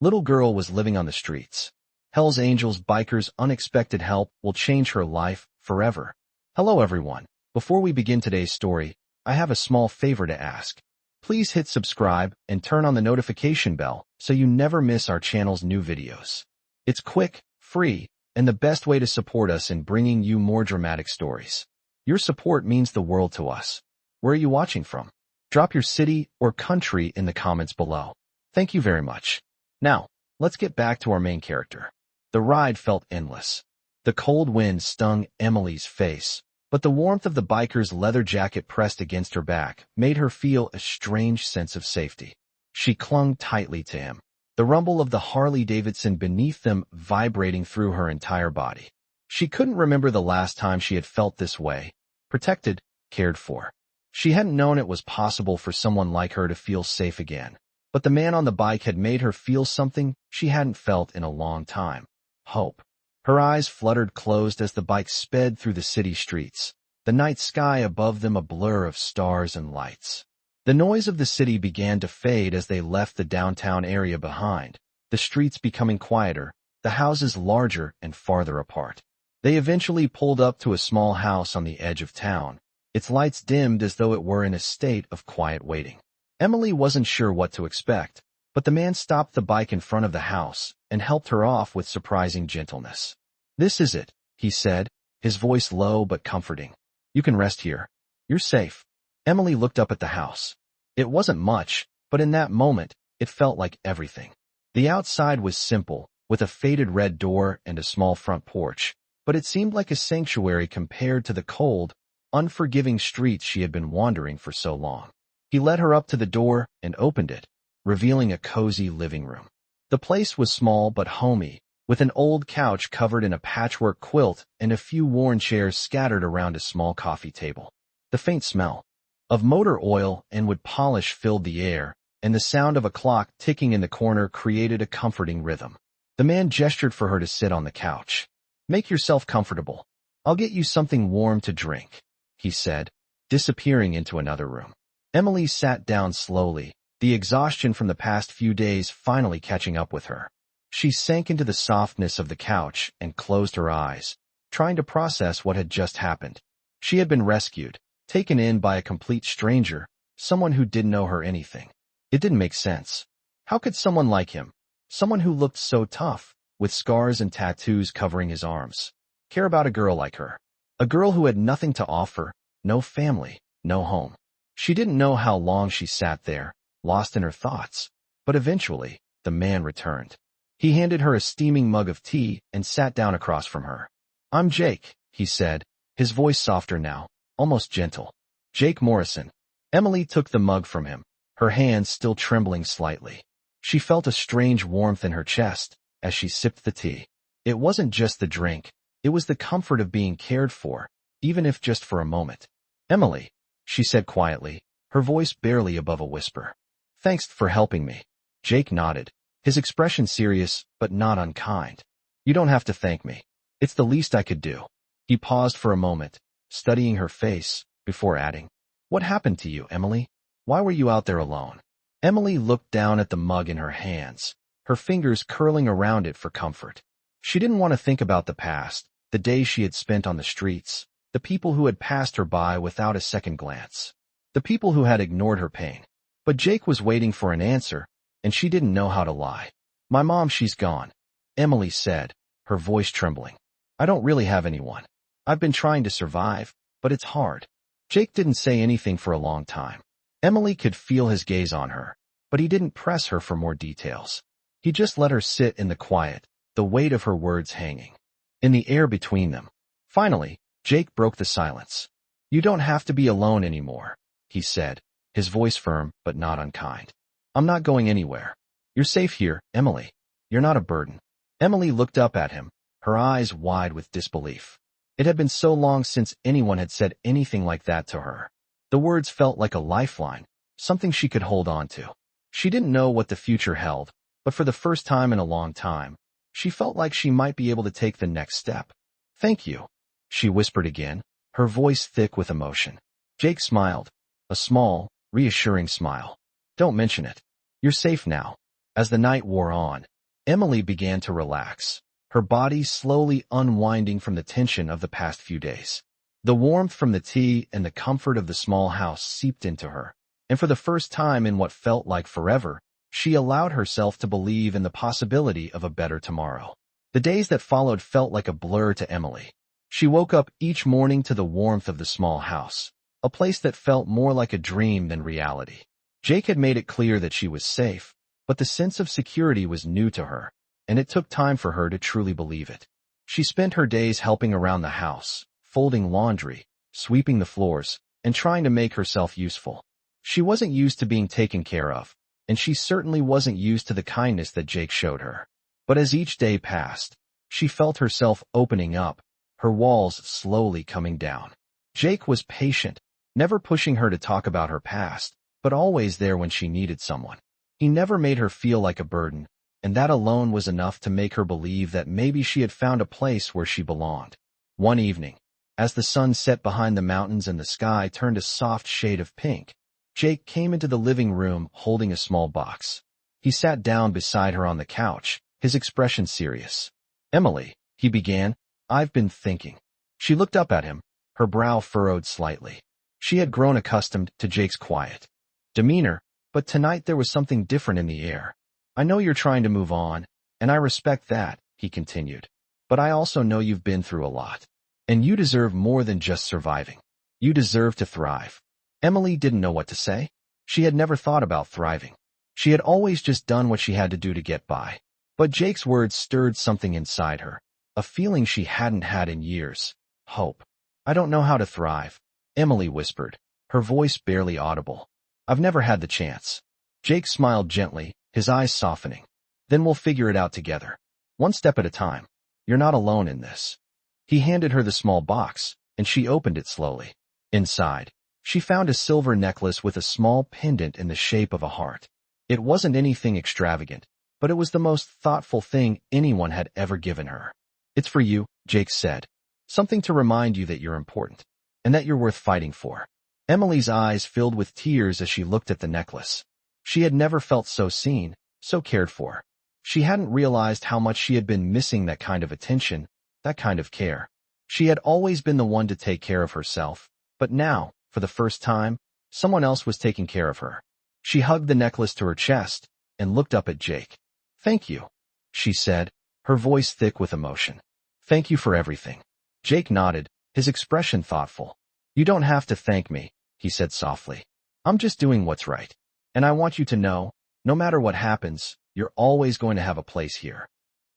Little girl was living on the streets. Hell's Angels bikers' unexpected help will change her life forever. Hello everyone. Before we begin today's story, I have a small favor to ask. Please hit subscribe and turn on the notification bell so you never miss our channel's new videos. It's quick, free, and the best way to support us in bringing you more dramatic stories. Your support means the world to us. Where are you watching from? Drop your city or country in the comments below. Thank you very much. Now, let's get back to our main character. The ride felt endless. The cold wind stung Emily's face, but the warmth of the biker's leather jacket pressed against her back made her feel a strange sense of safety. She clung tightly to him, the rumble of the Harley-Davidson beneath them vibrating through her entire body. She couldn't remember the last time she had felt this way, protected, cared for. She hadn't known it was possible for someone like her to feel safe again, but the man on the bike had made her feel something she hadn't felt in a long time. Hope. Her eyes fluttered closed as the bike sped through the city streets, the night sky above them a blur of stars and lights. The noise of the city began to fade as they left the downtown area behind, the streets becoming quieter, the houses larger and farther apart. They eventually pulled up to a small house on the edge of town, its lights dimmed as though it were in a state of quiet waiting. Emily wasn't sure what to expect, but the man stopped the bike in front of the house and helped her off with surprising gentleness. "This is it," he said, his voice low but comforting. "You can rest here. You're safe." Emily looked up at the house. It wasn't much, but in that moment, it felt like everything. The outside was simple, with a faded red door and a small front porch, but it seemed like a sanctuary compared to the cold, unforgiving streets she had been wandering for so long. He led her up to the door and opened it, revealing a cozy living room. The place was small but homey, with an old couch covered in a patchwork quilt and a few worn chairs scattered around a small coffee table. The faint smell of motor oil and wood polish filled the air, and the sound of a clock ticking in the corner created a comforting rhythm. The man gestured for her to sit on the couch. "Make yourself comfortable. I'll get you something warm to drink," he said, disappearing into another room. Emily sat down slowly, the exhaustion from the past few days finally catching up with her. She sank into the softness of the couch and closed her eyes, trying to process what had just happened. She had been rescued, taken in by a complete stranger, someone who didn't know her anything. It didn't make sense. How could someone like him, someone who looked so tough, with scars and tattoos covering his arms, care about a girl like her? A girl who had nothing to offer, no family, no home. She didn't know how long she sat there, lost in her thoughts, but eventually, the man returned. He handed her a steaming mug of tea and sat down across from her. "I'm Jake," he said, his voice softer now, almost gentle. "Jake Morrison." Emily took the mug from him, her hands still trembling slightly. She felt a strange warmth in her chest as she sipped the tea. It wasn't just the drink, it was the comfort of being cared for, even if just for a moment. "Emily," she said quietly, her voice barely above a whisper. "Thanks for helping me." Jake nodded, his expression serious but not unkind. "You don't have to thank me. It's the least I could do." He paused for a moment, studying her face, before adding, "What happened to you, Emily? Why were you out there alone?" Emily looked down at the mug in her hands, her fingers curling around it for comfort. She didn't want to think about the past, the days she had spent on the streets, the people who had passed her by without a second glance, the people who had ignored her pain. But Jake was waiting for an answer, and she didn't know how to lie. "My mom, she's gone," Emily said, her voice trembling. "I don't really have anyone. I've been trying to survive, but it's hard." Jake didn't say anything for a long time. Emily could feel his gaze on her, but he didn't press her for more details. He just let her sit in the quiet, the weight of her words hanging in the air between them. Finally, Jake broke the silence. "You don't have to be alone anymore," he said, his voice firm but not unkind. "I'm not going anywhere. You're safe here, Emily. You're not a burden." Emily looked up at him, her eyes wide with disbelief. It had been so long since anyone had said anything like that to her. The words felt like a lifeline, something she could hold on to. She didn't know what the future held, but for the first time in a long time, she felt like she might be able to take the next step. "Thank you," she whispered again, her voice thick with emotion. Jake smiled, a small, reassuring smile. "Don't mention it. You're safe now. As the night wore on, Emily began to relax, her body slowly unwinding from the tension of the past few days. The warmth from the tea and the comfort of the small house seeped into her, and for the first time in what felt like forever, she allowed herself to believe in the possibility of a better tomorrow. The days that followed felt like a blur to Emily. She woke up each morning to the warmth of the small house, a place that felt more like a dream than reality. Jake had made it clear that she was safe, but the sense of security was new to her, and it took time for her to truly believe it. She spent her days helping around the house, folding laundry, sweeping the floors, and trying to make herself useful. She wasn't used to being taken care of, and she certainly wasn't used to the kindness that Jake showed her. But as each day passed, she felt herself opening up, her walls slowly coming down. Jake was patient, never pushing her to talk about her past, but always there when she needed someone. He never made her feel like a burden, and that alone was enough to make her believe that maybe she had found a place where she belonged. One evening, as the sun set behind the mountains and the sky turned a soft shade of pink, Jake came into the living room holding a small box. He sat down beside her on the couch, his expression serious. "Emily," he began, "I've been thinking." She looked up at him, her brow furrowed slightly. She had grown accustomed to Jake's quiet demeanor, but tonight there was something different in the air. "I know you're trying to move on, and I respect that," he continued. "But I also know you've been through a lot. And you deserve more than just surviving. You deserve to thrive." Emily didn't know what to say. She had never thought about thriving. She had always just done what she had to do to get by. But Jake's words stirred something inside her, a feeling she hadn't had in years. Hope. "I don't know how to thrive," Emily whispered, her voice barely audible. "I've never had the chance." Jake smiled gently, his eyes softening. "Then we'll figure it out together. One step at a time. You're not alone in this." He handed her the small box, and she opened it slowly. Inside, she found a silver necklace with a small pendant in the shape of a heart. It wasn't anything extravagant, but it was the most thoughtful thing anyone had ever given her. "It's for you," Jake said. "Something to remind you that you're important, and that you're worth fighting for." Emily's eyes filled with tears as she looked at the necklace. She had never felt so seen, so cared for. She hadn't realized how much she had been missing that kind of attention, that kind of care. She had always been the one to take care of herself, but now, for the first time, someone else was taking care of her. She hugged the necklace to her chest and looked up at Jake. "Thank you," she said, her voice thick with emotion. "Thank you for everything." Jake nodded, his expression thoughtful. "You don't have to thank me," he said softly. "I'm just doing what's right. And I want you to know, no matter what happens, you're always going to have a place here."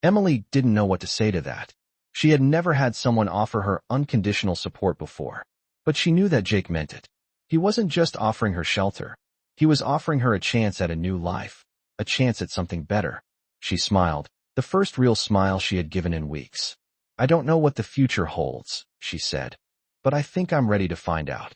Emily didn't know what to say to that. She had never had someone offer her unconditional support before. But she knew that Jake meant it. He wasn't just offering her shelter. He was offering her a chance at a new life, a chance at something better. She smiled, the first real smile she had given in weeks. "I don't know what the future holds," she said, "but I think I'm ready to find out."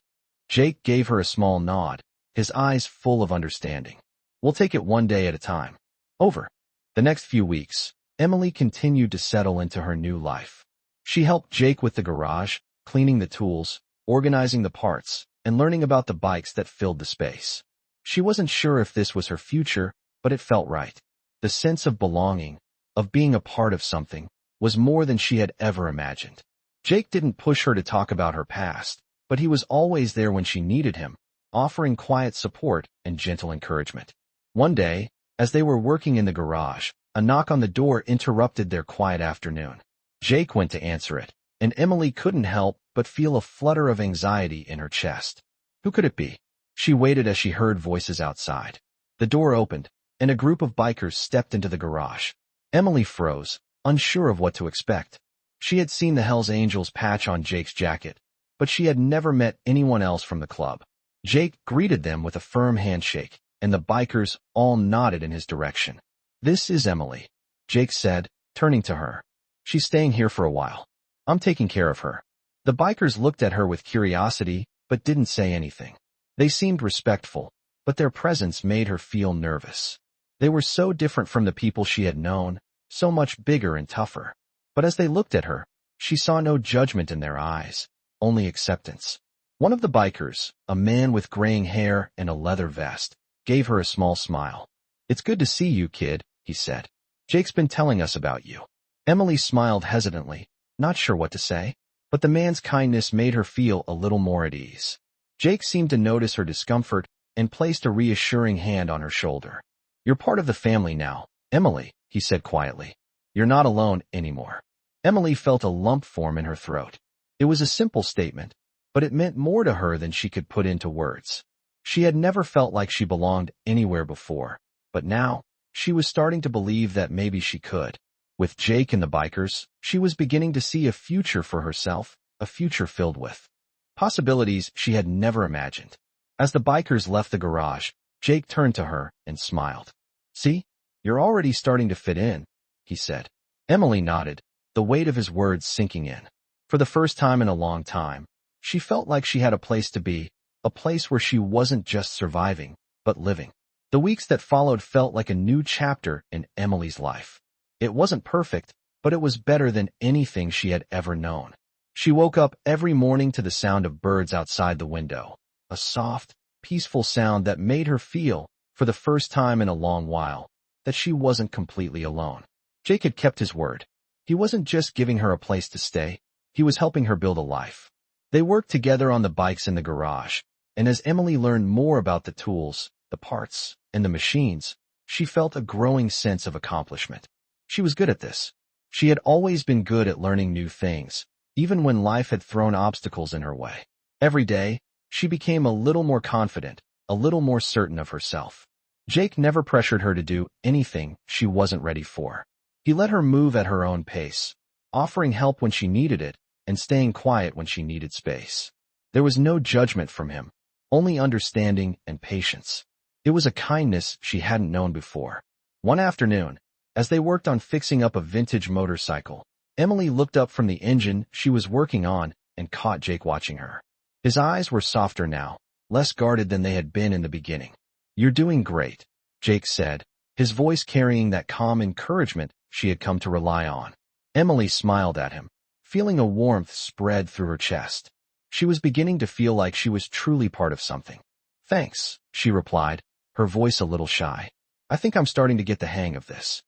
Jake gave her a small nod, his eyes full of understanding. "We'll take it one day at a time." Over the next few weeks, Emily continued to settle into her new life. She helped Jake with the garage, cleaning the tools, organizing the parts, and learning about the bikes that filled the space. She wasn't sure if this was her future, but it felt right. The sense of belonging, of being a part of something, was more than she had ever imagined. Jake didn't push her to talk about her past, but he was always there when she needed him, offering quiet support and gentle encouragement. One day, as they were working in the garage, a knock on the door interrupted their quiet afternoon. Jake went to answer it, and Emily couldn't help but feel a flutter of anxiety in her chest. Who could it be? She waited as she heard voices outside. The door opened, and a group of bikers stepped into the garage. Emily froze, unsure of what to expect. She had seen the Hells Angels patch on Jake's jacket, but she had never met anyone else from the club. Jake greeted them with a firm handshake, and the bikers all nodded in his direction. "This is Emily," Jake said, turning to her. "She's staying here for a while. I'm taking care of her." The bikers looked at her with curiosity, but didn't say anything. They seemed respectful, but their presence made her feel nervous. They were so different from the people she had known, so much bigger and tougher. But as they looked at her, she saw no judgment in their eyes, only acceptance. One of the bikers, a man with graying hair and a leather vest, gave her a small smile. "It's good to see you, kid," he said. "Jake's been telling us about you." Emily smiled hesitantly, not sure what to say, but the man's kindness made her feel a little more at ease. Jake seemed to notice her discomfort and placed a reassuring hand on her shoulder. "You're part of the family now, Emily," he said quietly. "You're not alone anymore." Emily felt a lump form in her throat. It was a simple statement, but it meant more to her than she could put into words. She had never felt like she belonged anywhere before, but now, she was starting to believe that maybe she could. With Jake and the bikers, she was beginning to see a future for herself, a future filled with possibilities she had never imagined. As the bikers left the garage, Jake turned to her and smiled. "See, you're already starting to fit in," he said. Emily nodded, the weight of his words sinking in. For the first time in a long time, she felt like she had a place to be, a place where she wasn't just surviving, but living. The weeks that followed felt like a new chapter in Emily's life. It wasn't perfect, but it was better than anything she had ever known. She woke up every morning to the sound of birds outside the window, a soft, peaceful sound that made her feel, for the first time in a long while, that she wasn't completely alone. Jake had kept his word. He wasn't just giving her a place to stay, he was helping her build a life. They worked together on the bikes in the garage, and as Emily learned more about the tools, the parts, and the machines, she felt a growing sense of accomplishment. She was good at this. She had always been good at learning new things, even when life had thrown obstacles in her way. Every day, she became a little more confident, a little more certain of herself. Jake never pressured her to do anything she wasn't ready for. He let her move at her own pace, offering help when she needed it, and staying quiet when she needed space. There was no judgment from him, only understanding and patience. It was a kindness she hadn't known before. One afternoon, as they worked on fixing up a vintage motorcycle, Emily looked up from the engine she was working on and caught Jake watching her. His eyes were softer now, less guarded than they had been in the beginning. "You're doing great," Jake said, his voice carrying that calm encouragement she had come to rely on. Emily smiled at him, feeling a warmth spread through her chest. She was beginning to feel like she was truly part of something. "Thanks," she replied, her voice a little shy. "I think I'm starting to get the hang of this."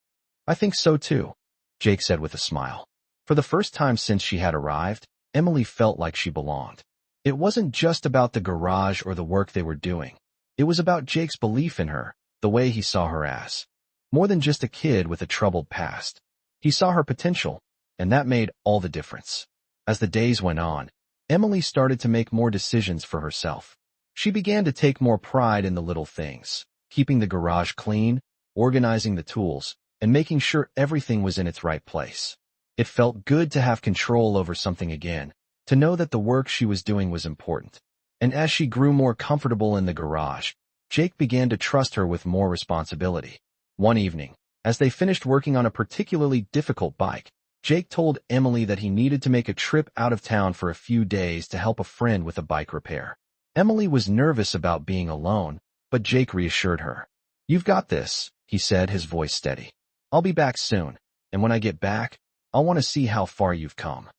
"I think so too," Jake said with a smile. For the first time since she had arrived, Emily felt like she belonged. It wasn't just about the garage or the work they were doing. It was about Jake's belief in her, the way he saw her as more than just a kid with a troubled past. He saw her potential, and that made all the difference. As the days went on, Emily started to make more decisions for herself. She began to take more pride in the little things, keeping the garage clean, organizing the tools, and making sure everything was in its right place. It felt good to have control over something again, to know that the work she was doing was important. And as she grew more comfortable in the garage, Jake began to trust her with more responsibility. One evening, as they finished working on a particularly difficult bike, Jake told Emily that he needed to make a trip out of town for a few days to help a friend with a bike repair. Emily was nervous about being alone, but Jake reassured her. "You've got this," he said, his voice steady. "I'll be back soon, and when I get back, I'll want to see how far you've come."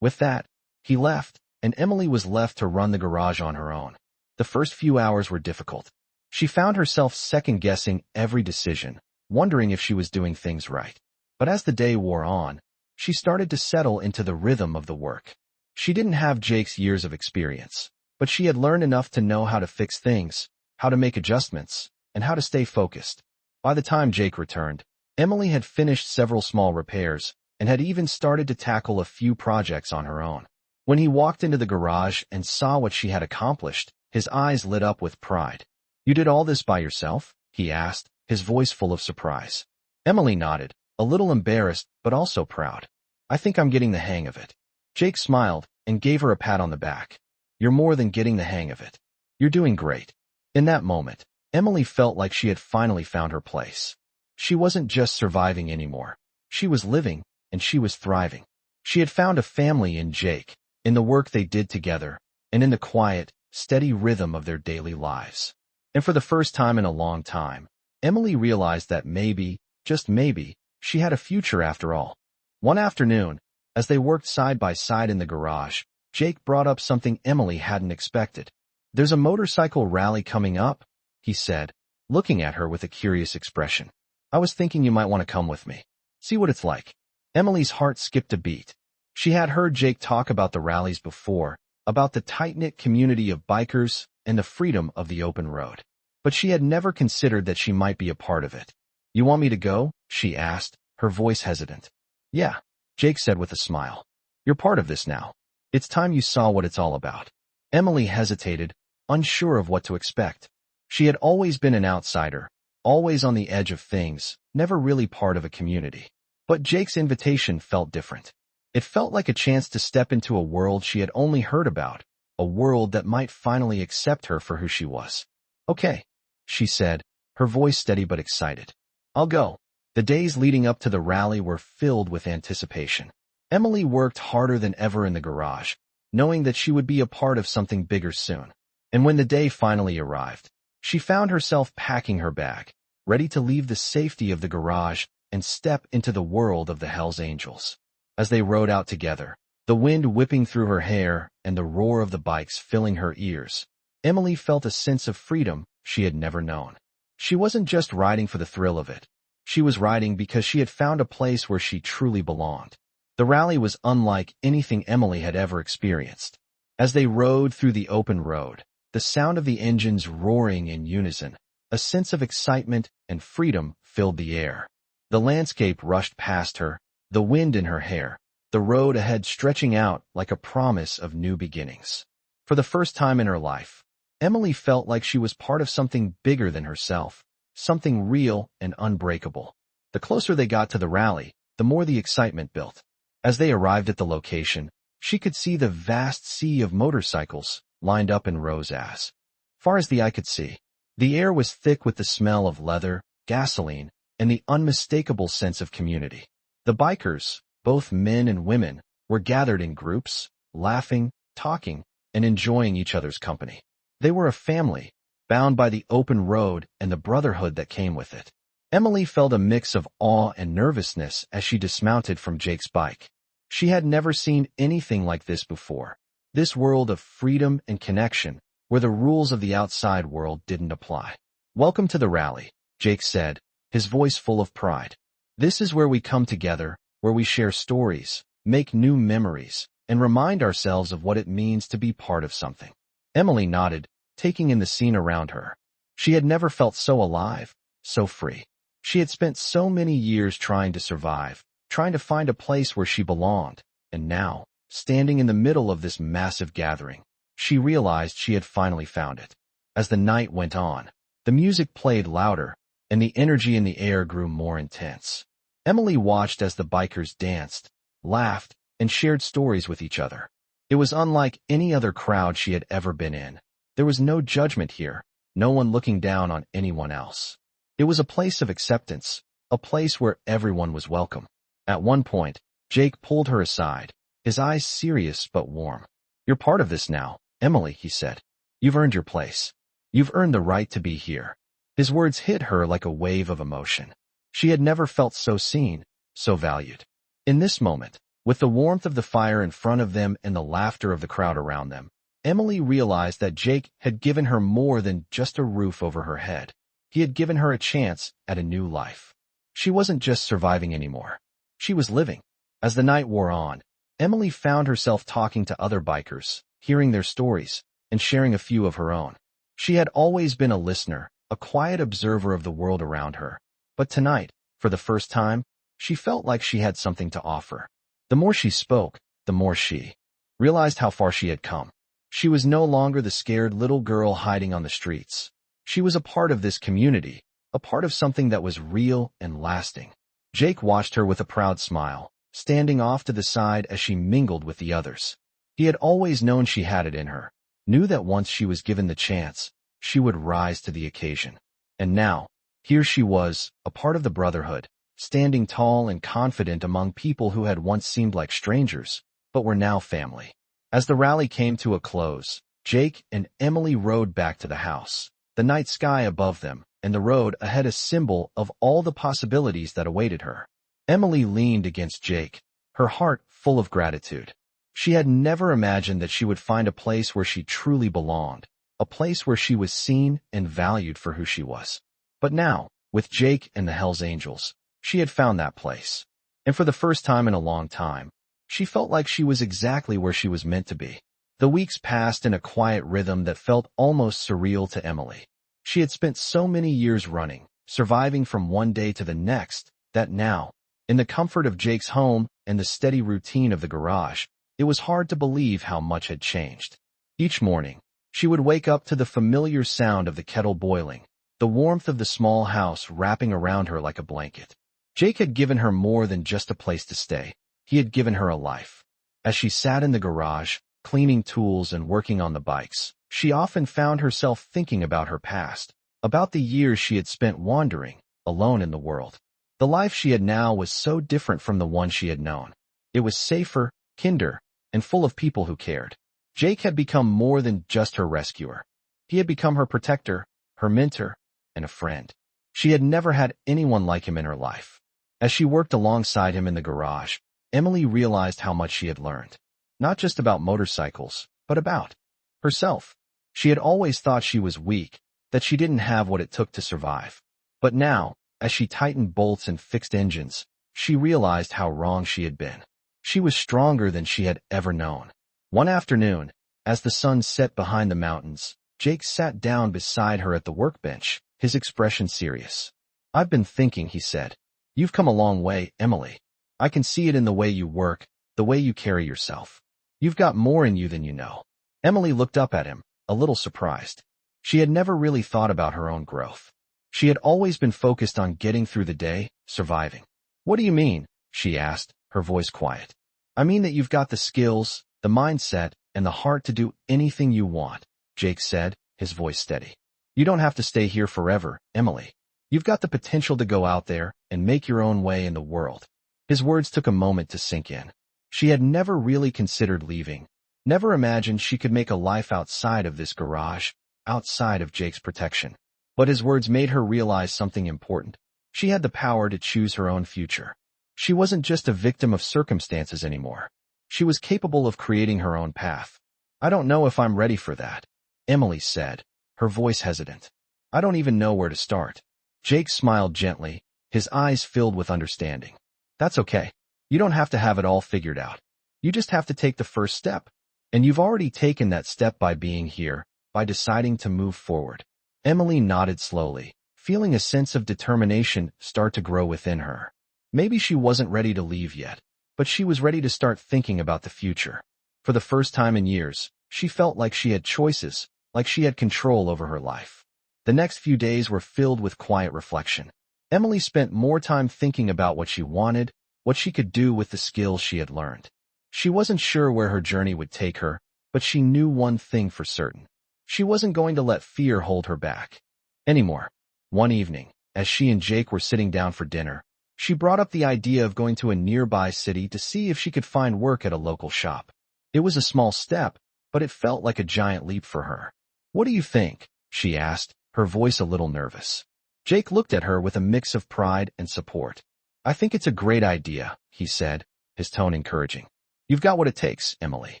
With that, he left, and Emily was left to run the garage on her own. The first few hours were difficult. She found herself second-guessing every decision, wondering if she was doing things right. But as the day wore on, she started to settle into the rhythm of the work. She didn't have Jake's years of experience, but she had learned enough to know how to fix things, how to make adjustments, and how to stay focused. By the time Jake returned, Emily had finished several small repairs and had even started to tackle a few projects on her own. When he walked into the garage and saw what she had accomplished, his eyes lit up with pride. "You did all this by yourself?" he asked, his voice full of surprise. Emily nodded, a little embarrassed but also proud. "I think I'm getting the hang of it." Jake smiled and gave her a pat on the back. "You're more than getting the hang of it. You're doing great." In that moment, Emily felt like she had finally found her place. She wasn't just surviving anymore. She was living, and she was thriving. She had found a family in Jake, in the work they did together, and in the quiet, steady rhythm of their daily lives. And for the first time in a long time, Emily realized that maybe, just maybe, she had a future after all. One afternoon, as they worked side by side in the garage, Jake brought up something Emily hadn't expected. "There's a motorcycle rally coming up," he said, looking at her with a curious expression. "I was thinking you might want to come with me. See what it's like." Emily's heart skipped a beat. She had heard Jake talk about the rallies before, about the tight-knit community of bikers and the freedom of the open road. But she had never considered that she might be a part of it. "You want me to go?" she asked, her voice hesitant. "Yeah," Jake said with a smile. "You're part of this now. It's time you saw what it's all about." Emily hesitated, unsure of what to expect. She had always been an outsider, always on the edge of things, never really part of a community. But Jake's invitation felt different. It felt like a chance to step into a world she had only heard about, a world that might finally accept her for who she was. "Okay," she said, her voice steady but excited. "I'll go." The days leading up to the rally were filled with anticipation. Emily worked harder than ever in the garage, knowing that she would be a part of something bigger soon. And when the day finally arrived, she found herself packing her bag, ready to leave the safety of the garage and step into the world of the Hells Angels. As they rode out together, the wind whipping through her hair and the roar of the bikes filling her ears, Emily felt a sense of freedom she had never known. She wasn't just riding for the thrill of it. She was riding because she had found a place where she truly belonged. The rally was unlike anything Emily had ever experienced. As they rode through the open road, the sound of the engines roaring in unison, a sense of excitement and freedom filled the air. The landscape rushed past her, the wind in her hair, the road ahead stretching out like a promise of new beginnings. For the first time in her life, Emily felt like she was part of something bigger than herself, something real and unbreakable. The closer they got to the rally, the more the excitement built. As they arrived at the location, she could see the vast sea of motorcycles lined up in rows as far as the eye could see. The air was thick with the smell of leather, gasoline, and the unmistakable sense of community. The bikers, both men and women, were gathered in groups, laughing, talking, and enjoying each other's company. They were a family, bound by the open road and the brotherhood that came with it. Emily felt a mix of awe and nervousness as she dismounted from Jake's bike. She had never seen anything like this before. This world of freedom and connection, where the rules of the outside world didn't apply. "Welcome to the rally," Jake said, his voice full of pride. "This is where we come together, where we share stories, make new memories, and remind ourselves of what it means to be part of something." Emily nodded, taking in the scene around her. She had never felt so alive, so free. She had spent so many years trying to survive, trying to find a place where she belonged, and now, standing in the middle of this massive gathering, she realized she had finally found it. As the night went on, the music played louder, and the energy in the air grew more intense. Emily watched as the bikers danced, laughed, and shared stories with each other. It was unlike any other crowd she had ever been in. There was no judgment here, no one looking down on anyone else. It was a place of acceptance, a place where everyone was welcome. At one point, Jake pulled her aside, his eyes serious but warm. "You're part of this now, Emily," he said. "You've earned your place. You've earned the right to be here." His words hit her like a wave of emotion. She had never felt so seen, so valued. In this moment, with the warmth of the fire in front of them and the laughter of the crowd around them, Emily realized that Jake had given her more than just a roof over her head. He had given her a chance at a new life. She wasn't just surviving anymore. She was living. As the night wore on, Emily found herself talking to other bikers, hearing their stories, and sharing a few of her own. She had always been a listener, a quiet observer of the world around her. But tonight, for the first time, she felt like she had something to offer. The more she spoke, the more she realized how far she had come. She was no longer the scared little girl hiding on the streets. She was a part of this community, a part of something that was real and lasting. Jake watched her with a proud smile, standing off to the side as she mingled with the others. He had always known she had it in her, knew that once she was given the chance, she would rise to the occasion. And now, here she was, a part of the brotherhood, standing tall and confident among people who had once seemed like strangers, but were now family. As the rally came to a close, Jake and Emily rode back to the house, the night sky above them, and the road ahead a symbol of all the possibilities that awaited her. Emily leaned against Jake, her heart full of gratitude. She had never imagined that she would find a place where she truly belonged, a place where she was seen and valued for who she was. But now, with Jake and the Hells Angels, she had found that place. And for the first time in a long time, she felt like she was exactly where she was meant to be. The weeks passed in a quiet rhythm that felt almost surreal to Emily. She had spent so many years running, surviving from one day to the next, that now, in the comfort of Jake's home and the steady routine of the garage, it was hard to believe how much had changed. Each morning, she would wake up to the familiar sound of the kettle boiling, the warmth of the small house wrapping around her like a blanket. Jake had given her more than just a place to stay. He had given her a life. As she sat in the garage, cleaning tools and working on the bikes, she often found herself thinking about her past, about the years she had spent wandering, alone in the world. The life she had now was so different from the one she had known. It was safer, kinder, and full of people who cared. Jake had become more than just her rescuer. He had become her protector, her mentor, and a friend. She had never had anyone like him in her life. As she worked alongside him in the garage, Emily realized how much she had learned. Not just about motorcycles, but about herself. She had always thought she was weak, that she didn't have what it took to survive. But now, as she tightened bolts and fixed engines, she realized how wrong she had been. She was stronger than she had ever known. One afternoon, as the sun set behind the mountains, Jake sat down beside her at the workbench, his expression serious. "I've been thinking," he said. "You've come a long way, Emily. I can see it in the way you work, the way you carry yourself. You've got more in you than you know." Emily looked up at him, a little surprised. She had never really thought about her own growth. She had always been focused on getting through the day, surviving. "What do you mean?" she asked, her voice quiet. "I mean that you've got the skills, the mindset, and the heart to do anything you want," Jake said, his voice steady. "You don't have to stay here forever, Emily. You've got the potential to go out there and make your own way in the world." His words took a moment to sink in. She had never really considered leaving, never imagined she could make a life outside of this garage, outside of Jake's protection. But his words made her realize something important. She had the power to choose her own future. She wasn't just a victim of circumstances anymore. She was capable of creating her own path. "I don't know if I'm ready for that," Emily said, her voice hesitant. "I don't even know where to start." Jake smiled gently, his eyes filled with understanding. "That's okay. You don't have to have it all figured out. You just have to take the first step. And you've already taken that step by being here, by deciding to move forward." Emily nodded slowly, feeling a sense of determination start to grow within her. Maybe she wasn't ready to leave yet, but she was ready to start thinking about the future. For the first time in years, she felt like she had choices, like she had control over her life. The next few days were filled with quiet reflection. Emily spent more time thinking about what she wanted, what she could do with the skills she had learned. She wasn't sure where her journey would take her, but she knew one thing for certain. She wasn't going to let fear hold her back anymore. One evening, as she and Jake were sitting down for dinner, she brought up the idea of going to a nearby city to see if she could find work at a local shop. It was a small step, but it felt like a giant leap for her. "What do you think?" she asked, her voice a little nervous. Jake looked at her with a mix of pride and support. "I think it's a great idea," he said, his tone encouraging. "You've got what it takes, Emily.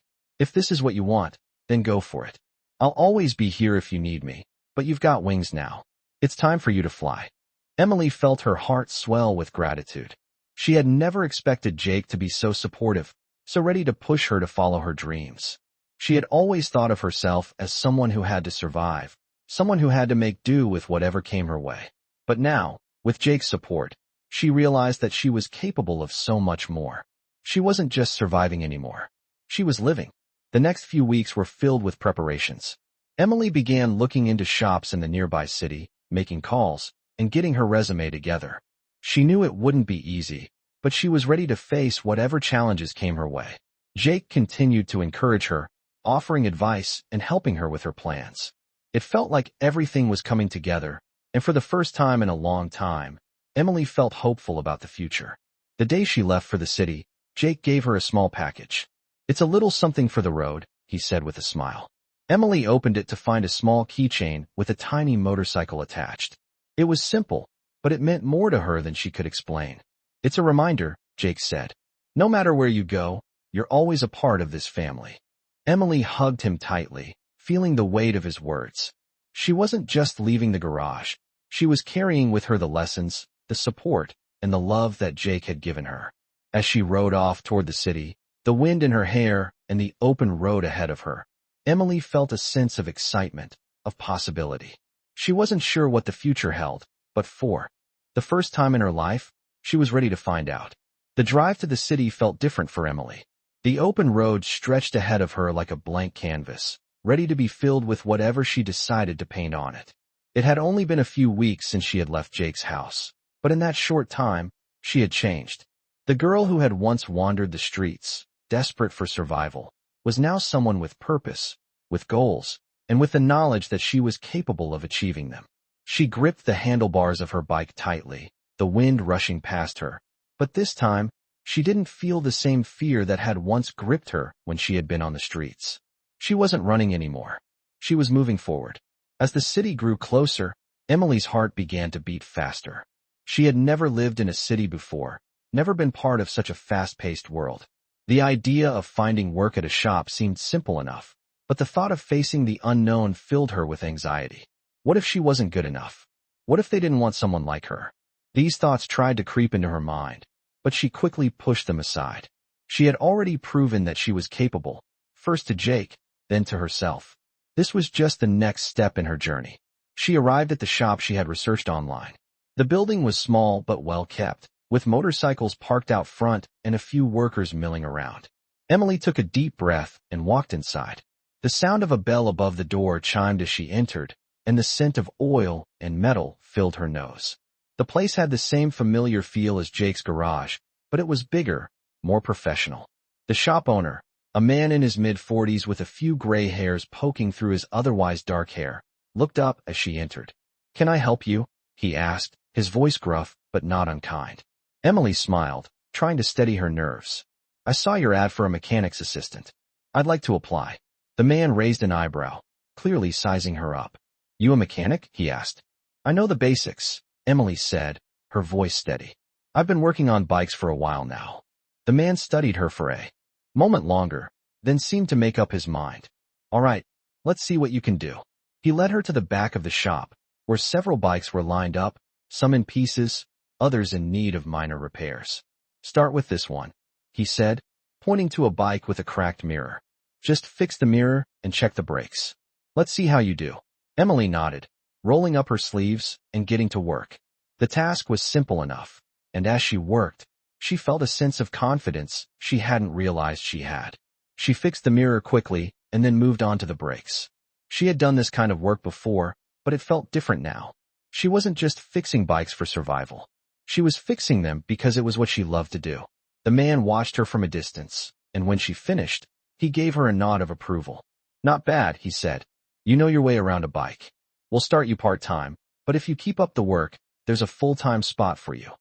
If this is what you want, then go for it. I'll always be here if you need me, but you've got wings now. It's time for you to fly." Emily felt her heart swell with gratitude. She had never expected Jake to be so supportive, so ready to push her to follow her dreams. She had always thought of herself as someone who had to survive, someone who had to make do with whatever came her way. But now, with Jake's support, she realized that she was capable of so much more. She wasn't just surviving anymore. She was living. The next few weeks were filled with preparations. Emily began looking into shops in the nearby city, making calls, and getting her resume together. She knew it wouldn't be easy, but she was ready to face whatever challenges came her way. Jake continued to encourage her, offering advice and helping her with her plans. It felt like everything was coming together, and for the first time in a long time, Emily felt hopeful about the future. The day she left for the city, Jake gave her a small package. "It's a little something for the road," he said with a smile. Emily opened it to find a small keychain with a tiny motorcycle attached. It was simple, but it meant more to her than she could explain. "It's a reminder," Jake said. "No matter where you go, you're always a part of this family." Emily hugged him tightly, feeling the weight of his words. She wasn't just leaving the garage. She was carrying with her the lessons, the support, and the love that Jake had given her. As she rode off toward the city, the wind in her hair and the open road ahead of her, Emily felt a sense of excitement, of possibility. She wasn't sure what the future held, but for the first time in her life, she was ready to find out. The drive to the city felt different for Emily. The open road stretched ahead of her like a blank canvas, ready to be filled with whatever she decided to paint on it. It had only been a few weeks since she had left Jake's house, but in that short time, she had changed. The girl who had once wandered the streets, desperate for survival, was now someone with purpose, with goals, and with the knowledge that she was capable of achieving them. She gripped the handlebars of her bike tightly, the wind rushing past her, but this time, she didn't feel the same fear that had once gripped her when she had been on the streets. She wasn't running anymore. She was moving forward. As the city grew closer, Emily's heart began to beat faster. She had never lived in a city before, never been part of such a fast-paced world. The idea of finding work at a shop seemed simple enough, but the thought of facing the unknown filled her with anxiety. What if she wasn't good enough? What if they didn't want someone like her? These thoughts tried to creep into her mind, but she quickly pushed them aside. She had already proven that she was capable, first to Jake, then to herself. This was just the next step in her journey. She arrived at the shop she had researched online. The building was small but well kept, with motorcycles parked out front and a few workers milling around. Emily took a deep breath and walked inside. The sound of a bell above the door chimed as she entered, and the scent of oil and metal filled her nose. The place had the same familiar feel as Jake's garage, but it was bigger, more professional. The shop owner, a man in his mid-40s with a few gray hairs poking through his otherwise dark hair, looked up as she entered. "Can I help you?" he asked, his voice gruff but not unkind. Emily smiled, trying to steady her nerves. "I saw your ad for a mechanic's assistant. I'd like to apply." The man raised an eyebrow, clearly sizing her up. "You a mechanic?" he asked. "I know the basics," Emily said, her voice steady. "I've been working on bikes for a while now." The man studied her for a moment longer, then seemed to make up his mind. "All right, let's see what you can do." He led her to the back of the shop, where several bikes were lined up, some in pieces, others in need of minor repairs. "Start with this one," he said, pointing to a bike with a cracked mirror. "Just fix the mirror and check the brakes. Let's see how you do." Emily nodded, rolling up her sleeves and getting to work. The task was simple enough, and as she worked, she felt a sense of confidence she hadn't realized she had. She fixed the mirror quickly and then moved on to the brakes. She had done this kind of work before, but it felt different now. She wasn't just fixing bikes for survival. She was fixing them because it was what she loved to do. The man watched her from a distance, and when she finished, he gave her a nod of approval. "Not bad," he said. "You know your way around a bike. We'll start you part-time, but if you keep up the work, there's a full-time spot for you."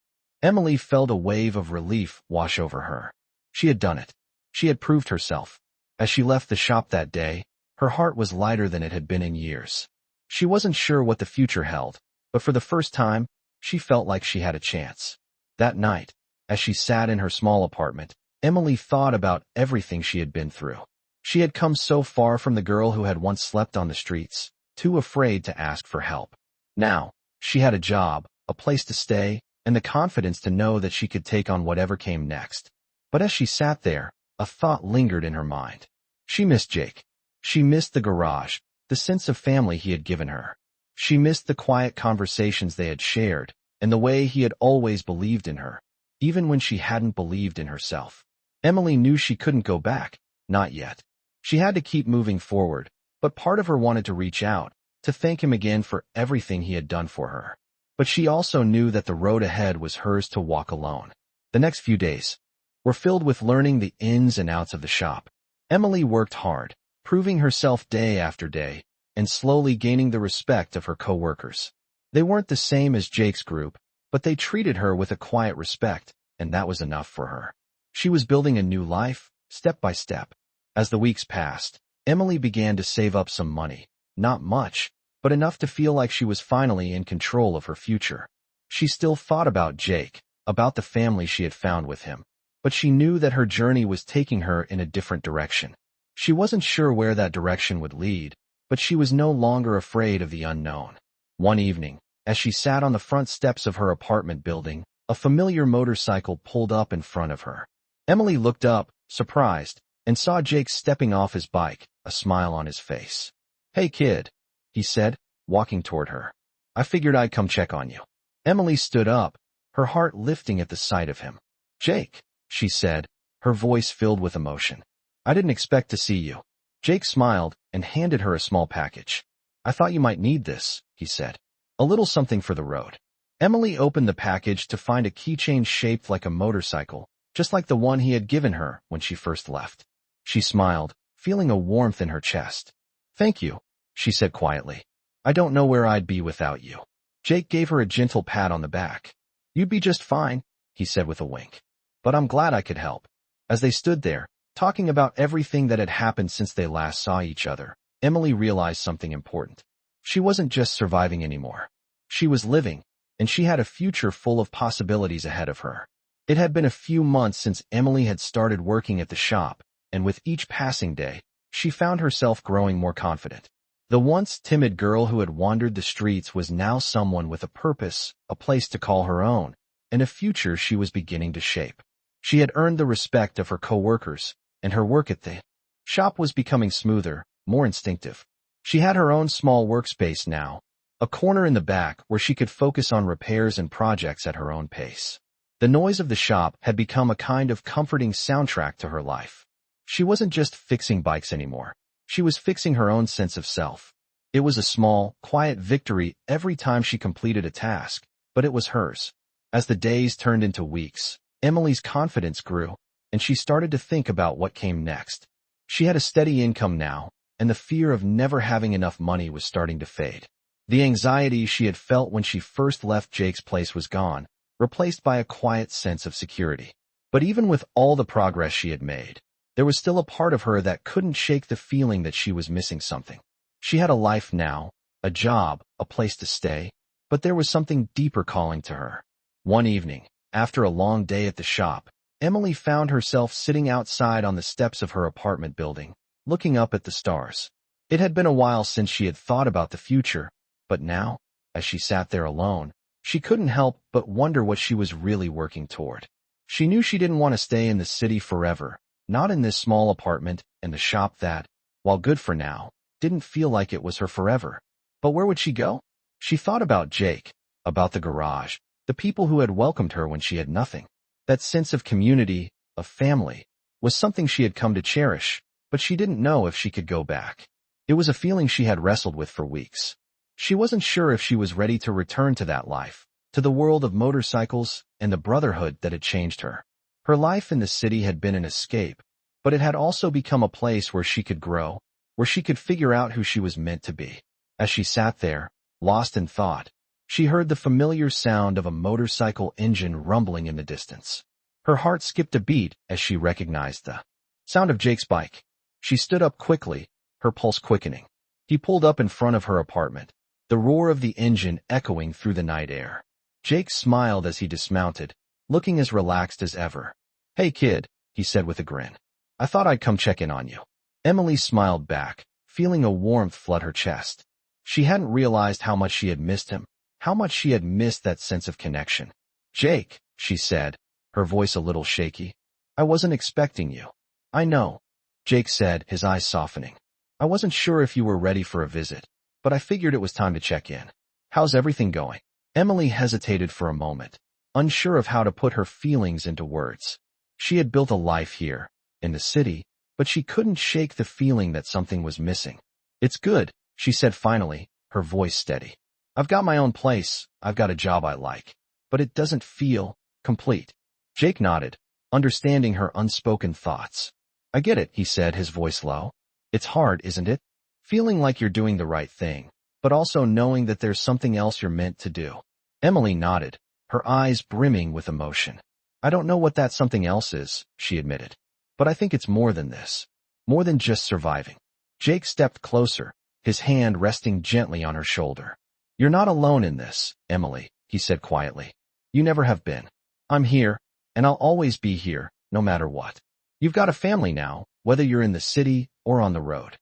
Emily felt a wave of relief wash over her. She had done it. She had proved herself. As she left the shop that day, her heart was lighter than it had been in years. She wasn't sure what the future held, but for the first time, she felt like she had a chance. That night, as she sat in her small apartment, Emily thought about everything she had been through. She had come so far from the girl who had once slept on the streets, too afraid to ask for help. Now, she had a job, a place to stay, and the confidence to know that she could take on whatever came next. But as she sat there, a thought lingered in her mind. She missed Jake. She missed the garage, the sense of family he had given her. She missed the quiet conversations they had shared, and the way he had always believed in her, even when she hadn't believed in herself. Emily knew she couldn't go back, not yet. She had to keep moving forward, but part of her wanted to reach out, to thank him again for everything he had done for her. But she also knew that the road ahead was hers to walk alone. The next few days were filled with learning the ins and outs of the shop. Emily worked hard, proving herself day after day, and slowly gaining the respect of her co-workers. They weren't the same as Jake's group, but they treated her with a quiet respect, and that was enough for her. She was building a new life, step by step. As the weeks passed, Emily began to save up some money. Not much, but enough to feel like she was finally in control of her future. She still thought about Jake, about the family she had found with him, but she knew that her journey was taking her in a different direction. She wasn't sure where that direction would lead, but she was no longer afraid of the unknown. One evening, As she sat on the front steps of her apartment building, a familiar motorcycle pulled up in front of her. Emily looked up, surprised, and saw Jake stepping off his bike, a smile on his face. "Hey kid," he said, walking toward her. "I figured I'd come check on you." Emily stood up, her heart lifting at the sight of him. "Jake," she said, her voice filled with emotion. "I didn't expect to see you." Jake smiled and handed her a small package. "I thought you might need this," he said. "A little something for the road." Emily opened the package to find a keychain shaped like a motorcycle, just like the one he had given her when she first left. She smiled, feeling a warmth in her chest. "Thank you," she said quietly. "I don't know where I'd be without you." Jake gave her a gentle pat on the back. "You'd be just fine," he said with a wink. "But I'm glad I could help." As they stood there, talking about everything that had happened since they last saw each other, Emily realized something important. She wasn't just surviving anymore. She was living, and she had a future full of possibilities ahead of her. It had been a few months since Emily had started working at the shop, and with each passing day, she found herself growing more confident. The once timid girl who had wandered the streets was now someone with a purpose, a place to call her own, and a future she was beginning to shape. She had earned the respect of her coworkers, and her work at the shop was becoming smoother, more instinctive. She had her own small workspace now, a corner in the back where she could focus on repairs and projects at her own pace. The noise of the shop had become a kind of comforting soundtrack to her life. She wasn't just fixing bikes anymore. She was fixing her own sense of self. It was a small, quiet victory every time she completed a task, but it was hers. As the days turned into weeks, Emily's confidence grew, and she started to think about what came next. She had a steady income now, and the fear of never having enough money was starting to fade. The anxiety she had felt when she first left Jake's place was gone, replaced by a quiet sense of security. But even with all the progress she had made, there was still a part of her that couldn't shake the feeling that she was missing something. She had a life now, a job, a place to stay, but there was something deeper calling to her. One evening, after a long day at the shop, Emily found herself sitting outside on the steps of her apartment building, looking up at the stars. It had been a while since she had thought about the future, but now, as she sat there alone, she couldn't help but wonder what she was really working toward. She knew she didn't want to stay in the city forever, not in this small apartment and the shop that, while good for now, didn't feel like it was her forever. But where would she go? She thought about Jake, about the garage, the people who had welcomed her when she had nothing. That sense of community, of family, was something she had come to cherish, but she didn't know if she could go back. It was a feeling she had wrestled with for weeks. She wasn't sure if she was ready to return to that life, to the world of motorcycles and the brotherhood that had changed her. Her life in the city had been an escape, but it had also become a place where she could grow, where she could figure out who she was meant to be. As she sat there, lost in thought, she heard the familiar sound of a motorcycle engine rumbling in the distance. Her heart skipped a beat as she recognized the sound of Jake's bike. She stood up quickly, her pulse quickening. He pulled up in front of her apartment, the roar of the engine echoing through the night air. Jake smiled as he dismounted, looking as relaxed as ever. "Hey kid," he said with a grin. "I thought I'd come check in on you." Emily smiled back, feeling a warmth flood her chest. She hadn't realized how much she had missed him, how much she had missed that sense of connection. "Jake," she said, her voice a little shaky, "I wasn't expecting you." "I know," Jake said, his eyes softening. "I wasn't sure if you were ready for a visit, but I figured it was time to check in. How's everything going?" Emily hesitated for a moment, unsure of how to put her feelings into words. She had built a life here, in the city, but she couldn't shake the feeling that something was missing. "It's good," she said finally, her voice steady. "I've got my own place, I've got a job I like, but it doesn't feel complete." Jake nodded, understanding her unspoken thoughts. "I get it," he said, his voice low. "It's hard, isn't it? Feeling like you're doing the right thing, but also knowing that there's something else you're meant to do." Emily nodded, her eyes brimming with emotion. "I don't know what that something else is," she admitted. "But I think it's more than this. More than just surviving." Jake stepped closer, his hand resting gently on her shoulder. "You're not alone in this, Emily," he said quietly. "You never have been. I'm here, and I'll always be here, no matter what. You've got a family now, whether you're in the city or on the road."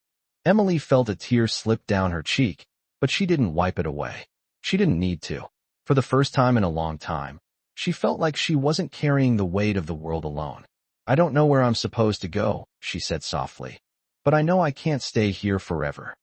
Emily felt a tear slip down her cheek, but she didn't wipe it away. She didn't need to. For the first time in a long time, she felt like she wasn't carrying the weight of the world alone. I don't know where I'm supposed to go, she said softly. But I know I can't stay here forever.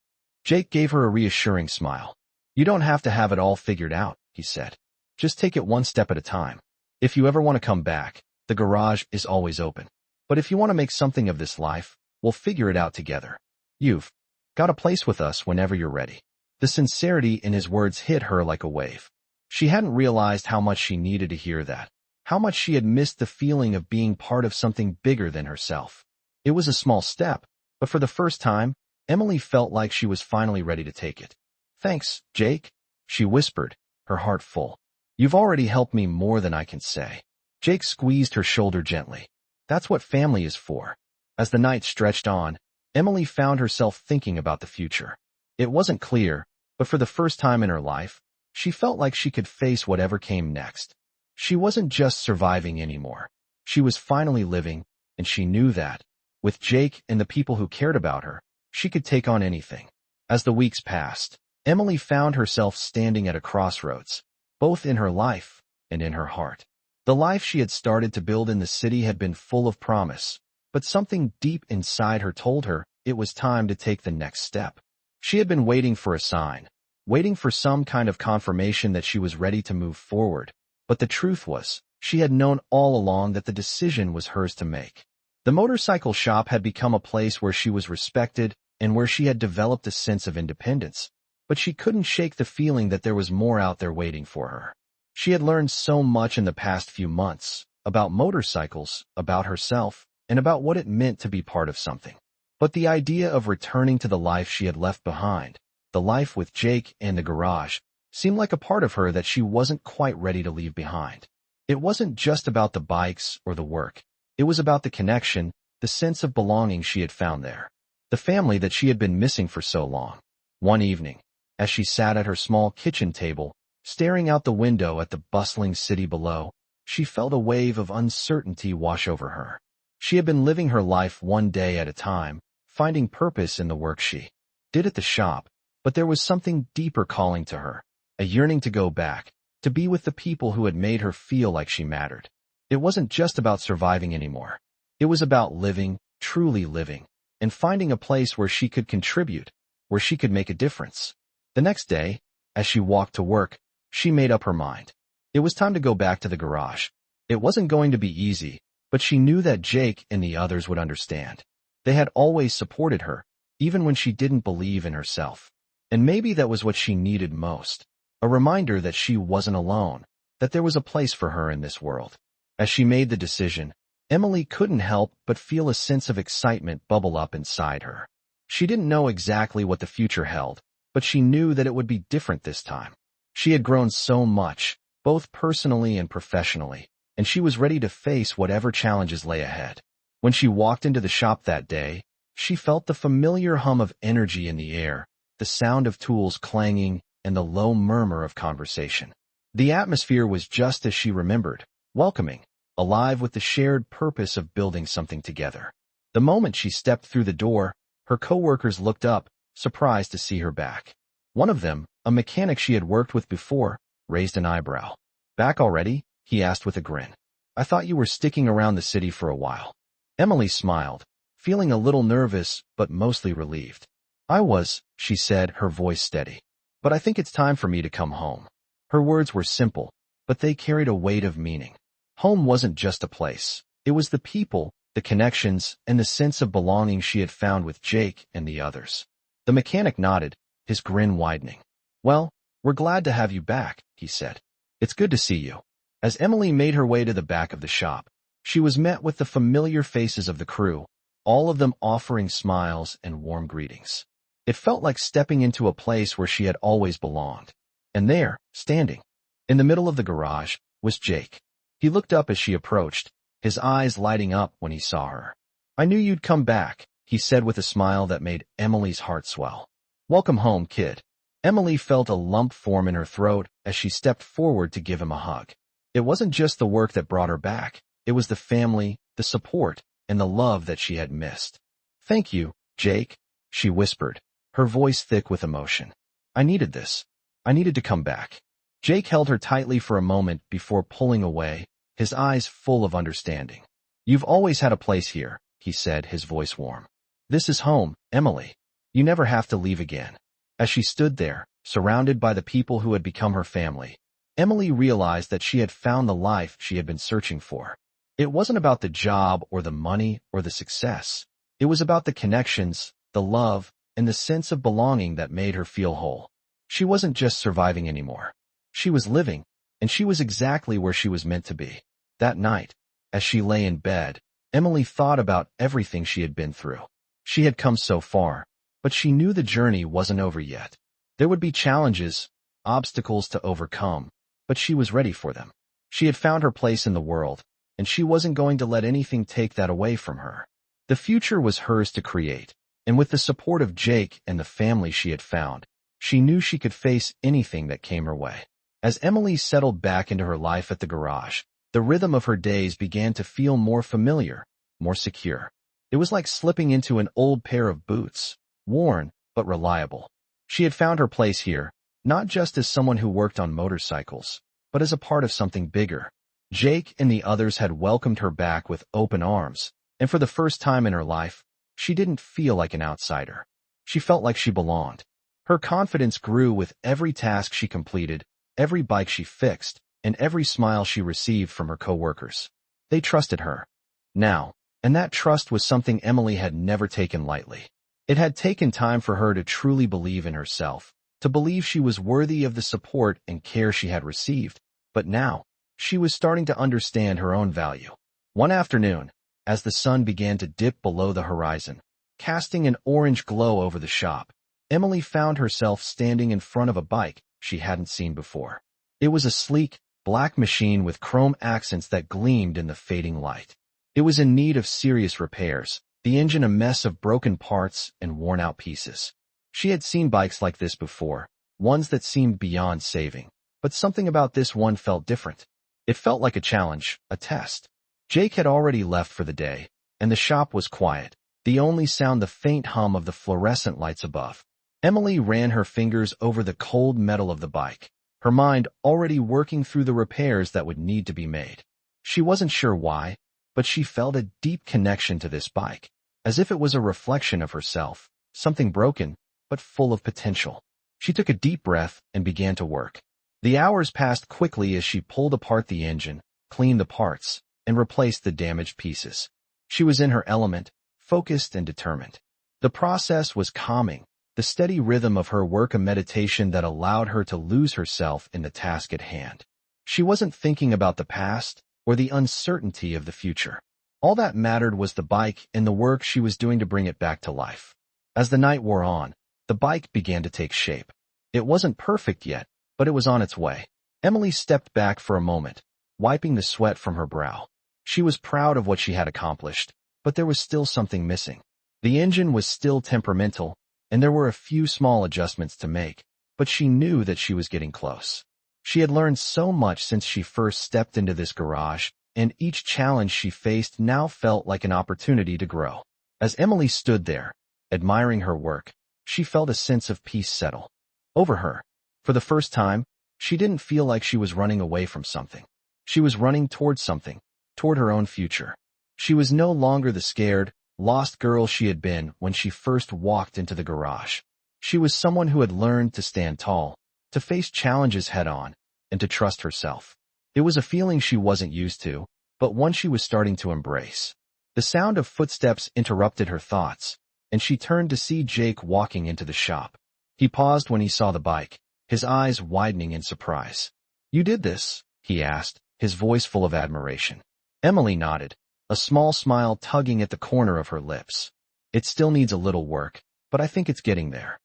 Jake gave her a reassuring smile. You don't have to have it all figured out, he said. Just take it one step at a time. If you ever want to come back, the garage is always open. But if you want to make something of this life, we'll figure it out together. You've got a place with us whenever you're ready. The sincerity in his words hit her like a wave. She hadn't realized how much she needed to hear that, how much she had missed the feeling of being part of something bigger than herself. It was a small step, but for the first time, Emily felt like she was finally ready to take it. Thanks, Jake, she whispered, her heart full. You've already helped me more than I can say. Jake squeezed her shoulder gently. That's what family is for. As the night stretched on, Emily found herself thinking about the future. It wasn't clear, but for the first time in her life, she felt like she could face whatever came next. She wasn't just surviving anymore. She was finally living, and she knew that, with Jake and the people who cared about her, she could take on anything. As the weeks passed, Emily found herself standing at a crossroads, both in her life and in her heart. The life she had started to build in the city had been full of promise, but something deep inside her told her it was time to take the next step. She had been waiting for a sign, waiting for some kind of confirmation that she was ready to move forward. But the truth was, she had known all along that the decision was hers to make. The motorcycle shop had become a place where she was respected and where she had developed a sense of independence. But she couldn't shake the feeling that there was more out there waiting for her. She had learned so much in the past few months, about motorcycles, about herself, and about what it meant to be part of something. But the idea of returning to the life she had left behind, the life with Jake and the garage, seemed like a part of her that she wasn't quite ready to leave behind. It wasn't just about the bikes or the work. It was about the connection, the sense of belonging she had found there. The family that she had been missing for so long. One evening, as she sat at her small kitchen table, staring out the window at the bustling city below, she felt a wave of uncertainty wash over her. She had been living her life one day at a time, finding purpose in the work she did at the shop, but there was something deeper calling to her, a yearning to go back, to be with the people who had made her feel like she mattered. It wasn't just about surviving anymore. It was about living, truly living, and finding a place where she could contribute, where she could make a difference. The next day, as she walked to work, she made up her mind. It was time to go back to the garage. It wasn't going to be easy, but she knew that Jake and the others would understand. They had always supported her, even when she didn't believe in herself. And maybe that was what she needed most. A reminder that she wasn't alone, that there was a place for her in this world. As she made the decision, Emily couldn't help but feel a sense of excitement bubble up inside her. She didn't know exactly what the future held, but she knew that it would be different this time. She had grown so much, both personally and professionally, and she was ready to face whatever challenges lay ahead. When she walked into the shop that day, she felt the familiar hum of energy in the air, the sound of tools clanging, and the low murmur of conversation. The atmosphere was just as she remembered, welcoming, alive with the shared purpose of building something together. The moment she stepped through the door, her coworkers looked up, surprised to see her back. One of them, a mechanic she had worked with before, raised an eyebrow. Back already? He asked with a grin. I thought you were sticking around the city for a while. Emily smiled, feeling a little nervous but mostly relieved. I was, she said, her voice steady. But I think it's time for me to come home. Her words were simple, but they carried a weight of meaning. Home wasn't just a place. It was the people, the connections, and the sense of belonging she had found with Jake and the others. The mechanic nodded, his grin widening. Well, we're glad to have you back, he said. It's good to see you. As Emily made her way to the back of the shop, she was met with the familiar faces of the crew, all of them offering smiles and warm greetings. It felt like stepping into a place where she had always belonged. And there, standing, in the middle of the garage, was Jake. He looked up as she approached, his eyes lighting up when he saw her. I knew you'd come back, he said with a smile that made Emily's heart swell. Welcome home, kid. Emily felt a lump form in her throat as she stepped forward to give him a hug. It wasn't just the work that brought her back. It was the family, the support, and the love that she had missed. Thank you, Jake, she whispered, her voice thick with emotion. I needed this. I needed to come back. Jake held her tightly for a moment before pulling away, his eyes full of understanding. You've always had a place here, he said, his voice warm. This is home, Emily. You never have to leave again. As she stood there, surrounded by the people who had become her family, Emily realized that she had found the life she had been searching for. It wasn't about the job or the money or the success. It was about the connections, the love, and the sense of belonging that made her feel whole. She wasn't just surviving anymore. She was living, and she was exactly where she was meant to be. That night, as she lay in bed, Emily thought about everything she had been through. She had come so far, but she knew the journey wasn't over yet. There would be challenges, obstacles to overcome, but she was ready for them. She had found her place in the world, and she wasn't going to let anything take that away from her. The future was hers to create, and with the support of Jake and the family she had found, she knew she could face anything that came her way. As Emily settled back into her life at the garage, the rhythm of her days began to feel more familiar, more secure. It was like slipping into an old pair of boots, worn but reliable. She had found her place here, not just as someone who worked on motorcycles, but as a part of something bigger. Jake and the others had welcomed her back with open arms, and for the first time in her life, she didn't feel like an outsider. She felt like she belonged. Her confidence grew with every task she completed, every bike she fixed, and every smile she received from her coworkers. They trusted her. Now, and that trust was something Emily had never taken lightly. It had taken time for her to truly believe in herself, to believe she was worthy of the support and care she had received, but now, she was starting to understand her own value. One afternoon, as the sun began to dip below the horizon, casting an orange glow over the shop, Emily found herself standing in front of a bike she hadn't seen before. It was a sleek, black machine with chrome accents that gleamed in the fading light. It was in need of serious repairs, the engine a mess of broken parts and worn-out pieces. She had seen bikes like this before, ones that seemed beyond saving, but something about this one felt different. It felt like a challenge, a test. Jake had already left for the day, and the shop was quiet, the only sound the faint hum of the fluorescent lights above. Emily ran her fingers over the cold metal of the bike, her mind already working through the repairs that would need to be made. She wasn't sure why, but she felt a deep connection to this bike, as if it was a reflection of herself, something broken, but full of potential. She took a deep breath and began to work. The hours passed quickly as she pulled apart the engine, cleaned the parts, and replaced the damaged pieces. She was in her element, focused and determined. The process was calming, the steady rhythm of her work a meditation that allowed her to lose herself in the task at hand. She wasn't thinking about the past or the uncertainty of the future. All that mattered was the bike and the work she was doing to bring it back to life. As the night wore on, the bike began to take shape. It wasn't perfect yet, but it was on its way. Emily stepped back for a moment, wiping the sweat from her brow. She was proud of what she had accomplished, but there was still something missing. The engine was still temperamental, and there were a few small adjustments to make, but she knew that she was getting close. She had learned so much since she first stepped into this garage, and each challenge she faced now felt like an opportunity to grow. As Emily stood there, admiring her work, she felt a sense of peace settle over her. For the first time, she didn't feel like she was running away from something. She was running toward something, toward her own future. She was no longer the scared, lost girl she had been when she first walked into the garage. She was someone who had learned to stand tall, to face challenges head-on, and to trust herself. It was a feeling she wasn't used to, but one she was starting to embrace. The sound of footsteps interrupted her thoughts, and she turned to see Jake walking into the shop. He paused when he saw the bike, his eyes widening in surprise. "You did this?" he asked, his voice full of admiration. Emily nodded, a small smile tugging at the corner of her lips. "It still needs a little work, but I think it's getting there."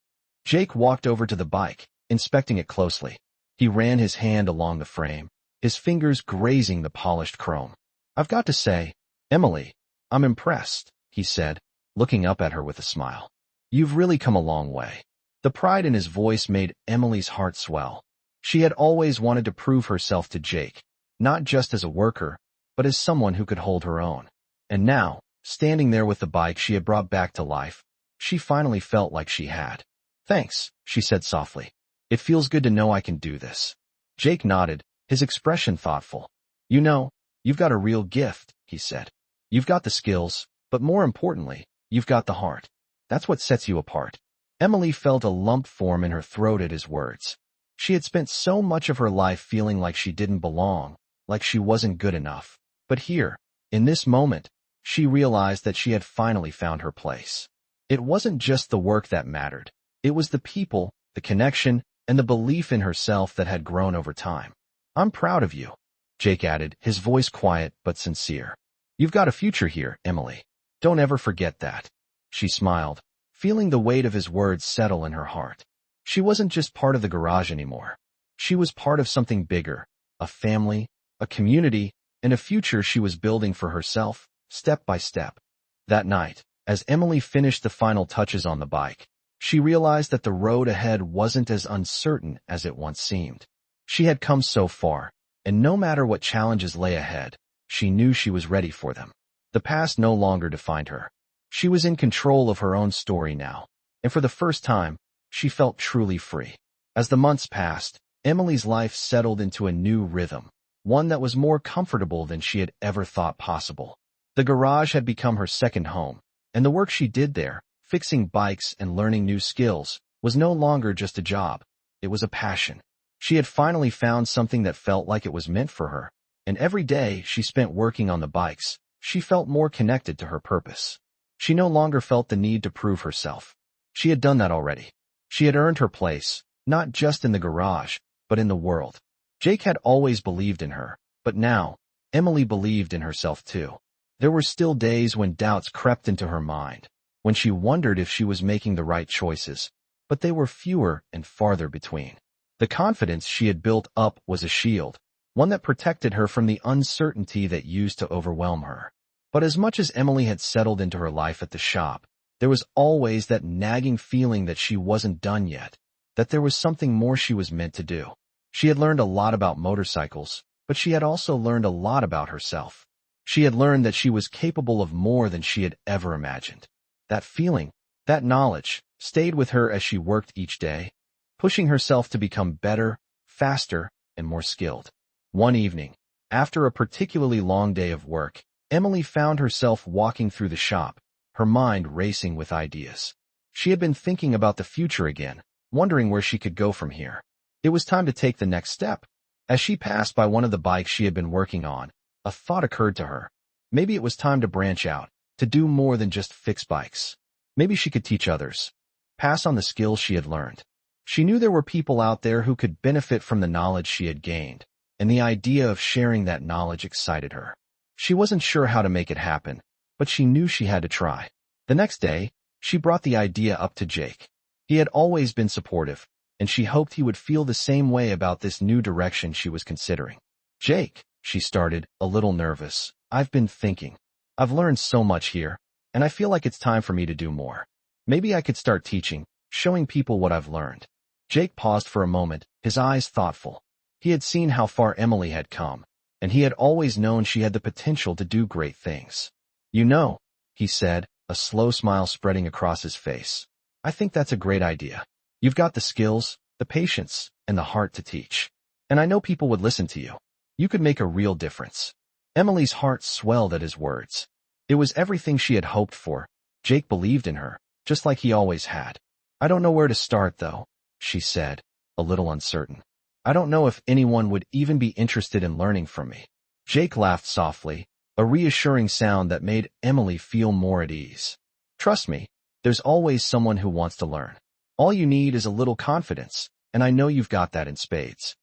Jake walked over to the bike, inspecting it closely. He ran his hand along the frame, his fingers grazing the polished chrome. "I've got to say, Emily, I'm impressed," he said, looking up at her with a smile. "You've really come a long way." The pride in his voice made Emily's heart swell. She had always wanted to prove herself to Jake, not just as a worker, but as someone who could hold her own. And now, standing there with the bike she had brought back to life, she finally felt like she had. "Thanks," she said softly. It feels good to know I can do this. Jake nodded, his expression thoughtful. You know, you've got a real gift, he said. You've got the skills, but more importantly, you've got the heart. That's what sets you apart. Emily felt a lump form in her throat at his words. She had spent so much of her life feeling like she didn't belong, like she wasn't good enough. But here, in this moment, she realized that she had finally found her place. It wasn't just the work that mattered. It was the people, the connection, and the belief in herself that had grown over time. I'm proud of you, Jake added, his voice quiet but sincere. You've got a future here, Emily. Don't ever forget that. She smiled, feeling the weight of his words settle in her heart. She wasn't just part of the garage anymore. She was part of something bigger, a family, a community, and a future she was building for herself, step by step. That night, as Emily finished the final touches on the bike, she realized that the road ahead wasn't as uncertain as it once seemed. She had come so far, and no matter what challenges lay ahead, she knew she was ready for them. The past no longer defined her. She was in control of her own story now, and for the first time, she felt truly free. As the months passed, Emily's life settled into a new rhythm, one that was more comfortable than she had ever thought possible. The garage had become her second home, and the work she did there, fixing bikes and learning new skills, was no longer just a job. It was a passion. She had finally found something that felt like it was meant for her, and every day she spent working on the bikes, she felt more connected to her purpose. She no longer felt the need to prove herself. She had done that already. She had earned her place, not just in the garage, but in the world. Jake had always believed in her, but now, Emily believed in herself too. There were still days when doubts crept into her mind, when she wondered if she was making the right choices, but they were fewer and farther between. The confidence she had built up was a shield, one that protected her from the uncertainty that used to overwhelm her. But as much as Emily had settled into her life at the shop, there was always that nagging feeling that she wasn't done yet, that there was something more she was meant to do. She had learned a lot about motorcycles, but she had also learned a lot about herself. She had learned that she was capable of more than she had ever imagined. That feeling, that knowledge, stayed with her as she worked each day, pushing herself to become better, faster, and more skilled. One evening, after a particularly long day of work, Emily found herself walking through the shop, her mind racing with ideas. She had been thinking about the future again, wondering where she could go from here. It was time to take the next step. As she passed by one of the bikes she had been working on, a thought occurred to her. Maybe it was time to branch out, to do more than just fix bikes. Maybe she could teach others, pass on the skills she had learned. She knew there were people out there who could benefit from the knowledge she had gained, and the idea of sharing that knowledge excited her. She wasn't sure how to make it happen, but she knew she had to try. The next day, she brought the idea up to Jake. He had always been supportive, and she hoped he would feel the same way about this new direction she was considering. Jake, she started, a little nervous, I've been thinking. I've learned so much here, and I feel like it's time for me to do more. Maybe I could start teaching, showing people what I've learned. Jake paused for a moment, his eyes thoughtful. He had seen how far Emily had come, and he had always known she had the potential to do great things. You know, he said, a slow smile spreading across his face. I think that's a great idea. You've got the skills, the patience, and the heart to teach. And I know people would listen to you. You could make a real difference. Emily's heart swelled at his words. It was everything she had hoped for. Jake believed in her, just like he always had. I don't know where to start, though, she said, a little uncertain. I don't know if anyone would even be interested in learning from me. Jake laughed softly, a reassuring sound that made Emily feel more at ease. Trust me, there's always someone who wants to learn. All you need is a little confidence, and I know you've got that in spades.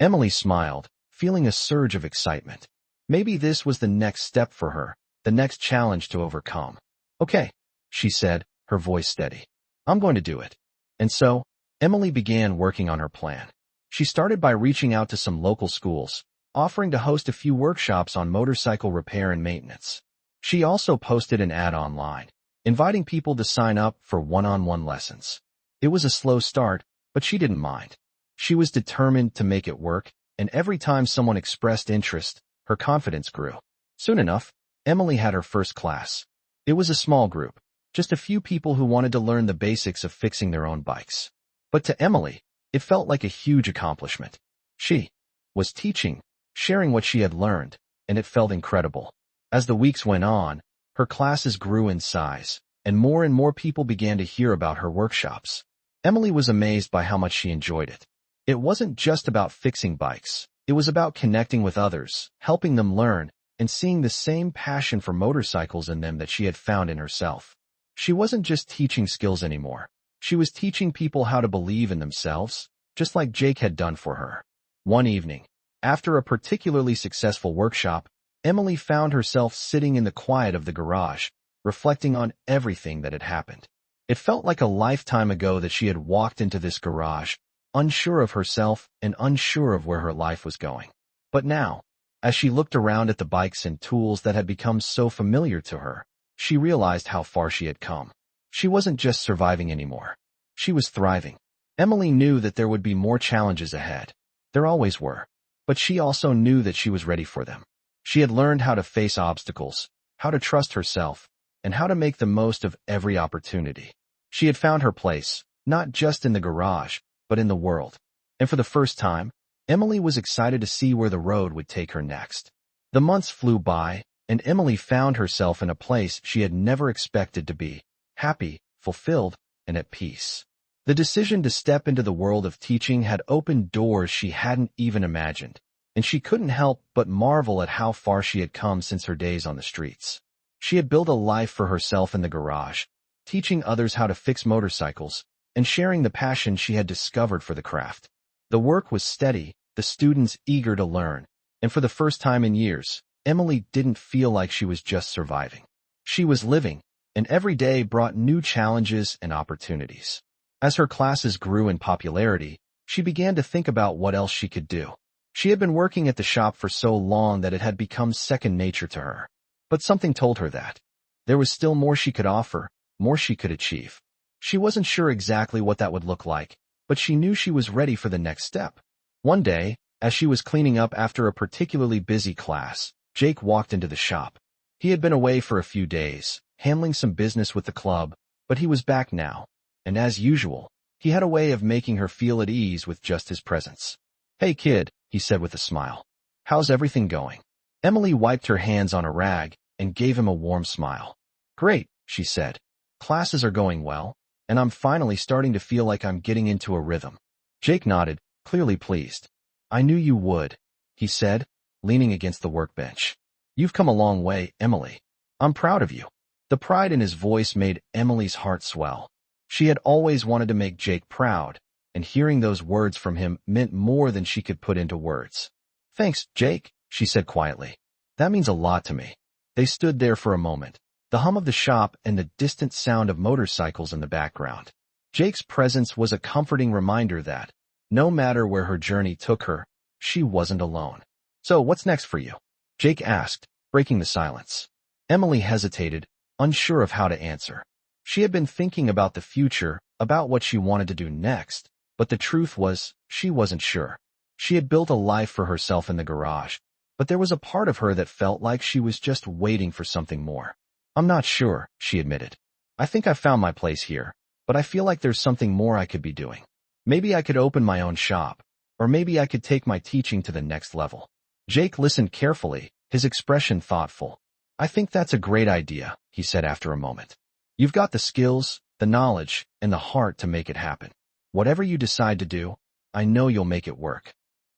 Emily smiled, feeling a surge of excitement. Maybe this was the next step for her, the next challenge to overcome. Okay, she said, her voice steady. I'm going to do it. And so, Emily began working on her plan. She started by reaching out to some local schools, offering to host a few workshops on motorcycle repair and maintenance. She also posted an ad online, inviting people to sign up for one-on-one lessons. It was a slow start, but she didn't mind. She was determined to make it work, and every time someone expressed interest, her confidence grew. Soon enough, Emily had her first class. It was a small group, just a few people who wanted to learn the basics of fixing their own bikes. But to Emily, It felt like a huge accomplishment. She was teaching, sharing what she had learned, and it felt incredible. As the weeks went on, her classes grew in size, and more people began to hear about her workshops. Emily was amazed by how much she enjoyed it. It wasn't just about fixing bikes. It was about connecting with others, helping them learn, and seeing the same passion for motorcycles in them that she had found in herself. She wasn't just teaching skills anymore. She was teaching people how to believe in themselves, just like Jake had done for her. One evening, after a particularly successful workshop, Emily found herself sitting in the quiet of the garage, reflecting on everything that had happened. It felt like a lifetime ago that she had walked into this garage, unsure of herself and unsure of where her life was going. But now, as she looked around at the bikes and tools that had become so familiar to her, she realized how far she had come. She wasn't just surviving anymore. She was thriving. Emily knew that there would be more challenges ahead. There always were. But she also knew that she was ready for them. She had learned how to face obstacles, how to trust herself, and how to make the most of every opportunity. She had found her place, not just in the garage, but in the world. And for the first time, Emily was excited to see where the road would take her next. The months flew by, and Emily found herself in a place she had never expected to be, happy, fulfilled, and at peace. The decision to step into the world of teaching had opened doors she hadn't even imagined, and she couldn't help but marvel at how far she had come since her days on the streets. She had built a life for herself in the garage, teaching others how to fix motorcycles, and sharing the passion she had discovered for the craft. The work was steady, the students eager to learn, and for the first time in years, Emily didn't feel like she was just surviving. She was living, and every day brought new challenges and opportunities. As her classes grew in popularity, she began to think about what else she could do. She had been working at the shop for so long that it had become second nature to her. But something told her that there was still more she could offer, more she could achieve. She wasn't sure exactly what that would look like, but she knew she was ready for the next step. One day, as she was cleaning up after a particularly busy class, Jake walked into the shop. He had been away for a few days, handling some business with the club, but he was back now, and as usual, he had a way of making her feel at ease with just his presence. "Hey kid," he said with a smile. "How's everything going?" Emily wiped her hands on a rag and gave him a warm smile. "Great," she said. "Classes are going well, and I'm finally starting to feel like I'm getting into a rhythm." Jake nodded, clearly pleased. "I knew you would," he said, leaning against the workbench. "You've come a long way, Emily. I'm proud of you." The pride in his voice made Emily's heart swell. She had always wanted to make Jake proud, and hearing those words from him meant more than she could put into words. "Thanks, Jake," she said quietly. "That means a lot to me." They stood there for a moment, the hum of the shop and the distant sound of motorcycles in the background. Jake's presence was a comforting reminder that, no matter where her journey took her, she wasn't alone. "So what's next for you?" Jake asked, breaking the silence. Emily hesitated, unsure of how to answer. She had been thinking about the future, about what she wanted to do next, but the truth was, she wasn't sure. She had built a life for herself in the garage, but there was a part of her that felt like she was just waiting for something more. "I'm not sure," she admitted. "I think I found my place here, but I feel like there's something more I could be doing. Maybe I could open my own shop, or maybe I could take my teaching to the next level." Jake listened carefully, his expression thoughtful. "I think that's a great idea," he said after a moment. "You've got the skills, the knowledge, and the heart to make it happen. Whatever you decide to do, I know you'll make it work."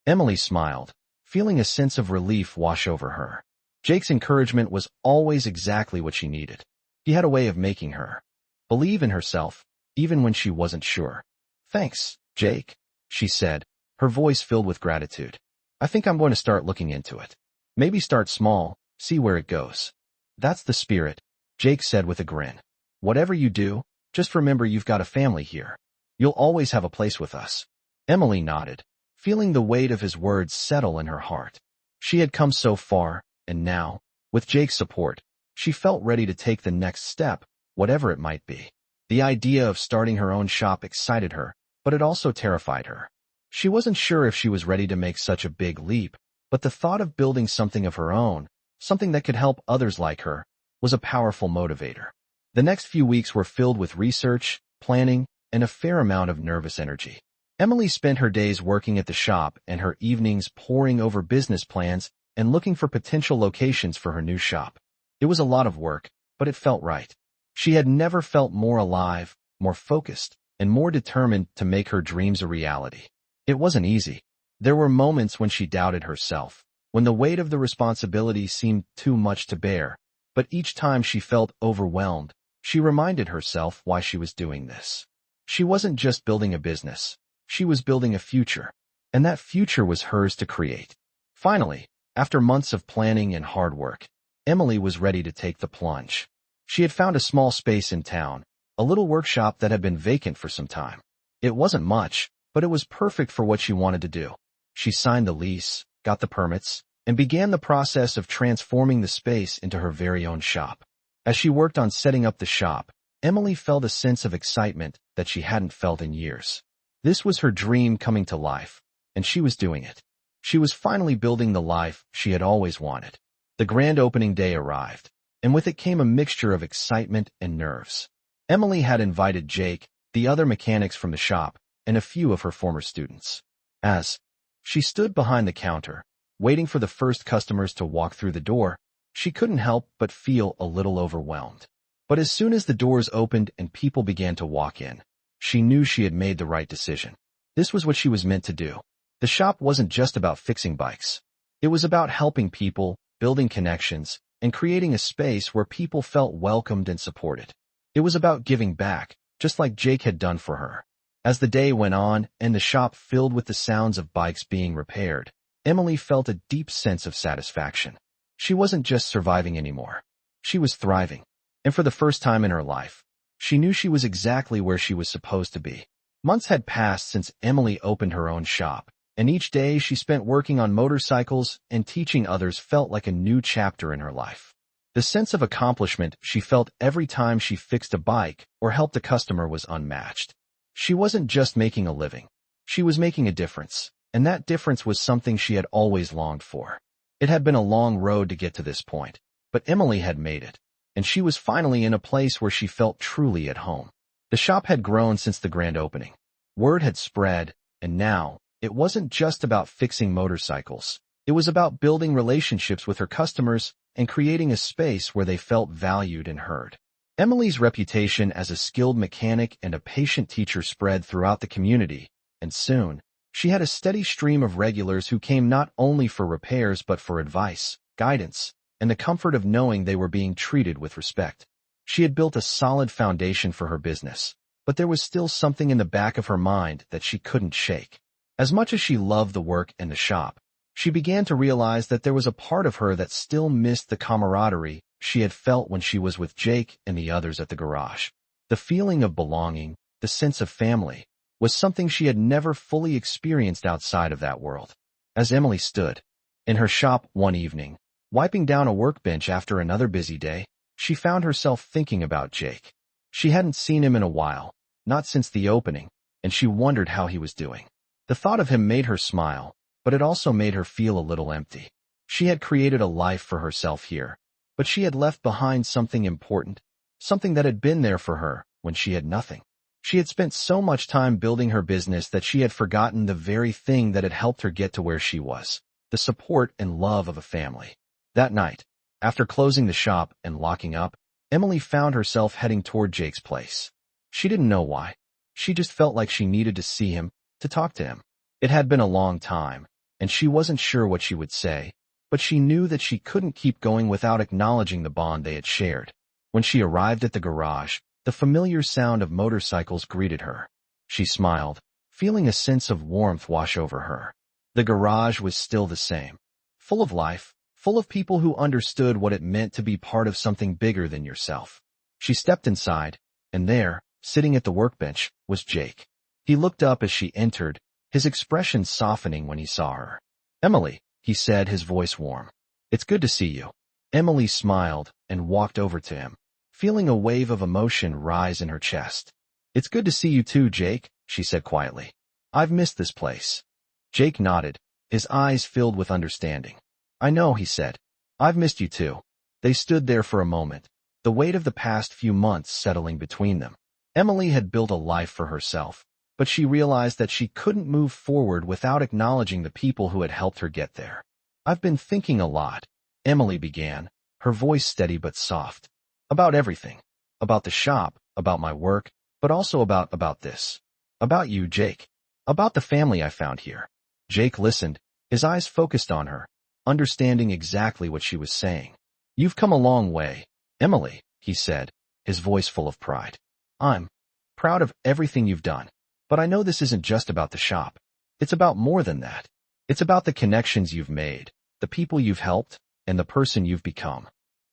Emily smiled, feeling a sense of relief wash over her. Jake's encouragement was always exactly what she needed. He had a way of making her believe in herself, even when she wasn't sure. "Thanks, Jake," she said, her voice filled with gratitude. "I think I'm going to start looking into it. Maybe start small, see where it goes." "That's the spirit," Jake said with a grin. "Whatever you do, just remember you've got a family here. You'll always have a place with us." Emily nodded, feeling the weight of his words settle in her heart. She had come so far, and now, with Jake's support, she felt ready to take the next step, whatever it might be. The idea of starting her own shop excited her, but it also terrified her. She wasn't sure if she was ready to make such a big leap, but the thought of building something of her own, something that could help others like her, was a powerful motivator. The next few weeks were filled with research, planning, and a fair amount of nervous energy. Emily spent her days working at the shop and her evenings poring over business plans and looking for potential locations for her new shop. It was a lot of work, but it felt right. She had never felt more alive, more focused, and more determined to make her dreams a reality. It wasn't easy. There were moments when she doubted herself, when the weight of the responsibility seemed too much to bear, but each time she felt overwhelmed, she reminded herself why she was doing this. She wasn't just building a business. She was building a future, and that future was hers to create. Finally, after months of planning and hard work, Emily was ready to take the plunge. She had found a small space in town, a little workshop that had been vacant for some time. It wasn't much, but it was perfect for what she wanted to do. She signed the lease, got the permits, and began the process of transforming the space into her very own shop. As she worked on setting up the shop, Emily felt a sense of excitement that she hadn't felt in years. This was her dream coming to life, and she was doing it. She was finally building the life she had always wanted. The grand opening day arrived, and with it came a mixture of excitement and nerves. Emily had invited Jake, the other mechanics from the shop, and a few of her former students. As she stood behind the counter, waiting for the first customers to walk through the door, she couldn't help but feel a little overwhelmed. But as soon as the doors opened and people began to walk in, she knew she had made the right decision. This was what she was meant to do. The shop wasn't just about fixing bikes. It was about helping people, building connections, and creating a space where people felt welcomed and supported. It was about giving back, just like Jake had done for her. As the day went on and the shop filled with the sounds of bikes being repaired, Emily felt a deep sense of satisfaction. She wasn't just surviving anymore. She was thriving. And for the first time in her life, she knew she was exactly where she was supposed to be. Months had passed since Emily opened her own shop, and each day she spent working on motorcycles and teaching others felt like a new chapter in her life. The sense of accomplishment she felt every time she fixed a bike or helped a customer was unmatched. She wasn't just making a living. She was making a difference, and that difference was something she had always longed for. It had been a long road to get to this point, but Emily had made it, and she was finally in a place where she felt truly at home. The shop had grown since the grand opening. Word had spread, and now, it wasn't just about fixing motorcycles. It was about building relationships with her customers and creating a space where they felt valued and heard. Emily's reputation as a skilled mechanic and a patient teacher spread throughout the community, and soon, she had a steady stream of regulars who came not only for repairs but for advice, guidance, and the comfort of knowing they were being treated with respect. She had built a solid foundation for her business, but there was still something in the back of her mind that she couldn't shake. As much as she loved the work and the shop, she began to realize that there was a part of her that still missed the camaraderie she had felt when she was with Jake and the others at the garage. The feeling of belonging, the sense of family, was something she had never fully experienced outside of that world. As Emily stood in her shop one evening, wiping down a workbench after another busy day, she found herself thinking about Jake. She hadn't seen him in a while, not since the opening, and she wondered how he was doing. The thought of him made her smile, but it also made her feel a little empty. She had created a life for herself here, but she had left behind something important, something that had been there for her when she had nothing. She had spent so much time building her business that she had forgotten the very thing that had helped her get to where she was, the support and love of a family. That night, after closing the shop and locking up, Emily found herself heading toward Jake's place. She didn't know why. She just felt like she needed to see him, to talk to him. It had been a long time, and she wasn't sure what she would say, but she knew that she couldn't keep going without acknowledging the bond they had shared. When she arrived at the garage, the familiar sound of motorcycles greeted her. She smiled, feeling a sense of warmth wash over her. The garage was still the same, full of life, full of people who understood what it meant to be part of something bigger than yourself. She stepped inside, and there, sitting at the workbench, was Jake. He looked up as she entered, his expression softening when he saw her. "Emily," he said, his voice warm. "It's good to see you." Emily smiled and walked over to him, feeling a wave of emotion rise in her chest. "It's good to see you too, Jake," she said quietly. "I've missed this place." Jake nodded, his eyes filled with understanding. "I know," he said. "I've missed you too." They stood there for a moment, the weight of the past few months settling between them. Emily had built a life for herself, but she realized that she couldn't move forward without acknowledging the people who had helped her get there. "I've been thinking a lot," Emily began, her voice steady but soft. "About everything. About the shop, about my work, but also about this. About you, Jake. About the family I found here." Jake listened, his eyes focused on her, understanding exactly what she was saying. "You've come a long way, Emily," he said, his voice full of pride. "I'm proud of everything you've done. But I know this isn't just about the shop. It's about more than that. It's about the connections you've made, the people you've helped, and the person you've become."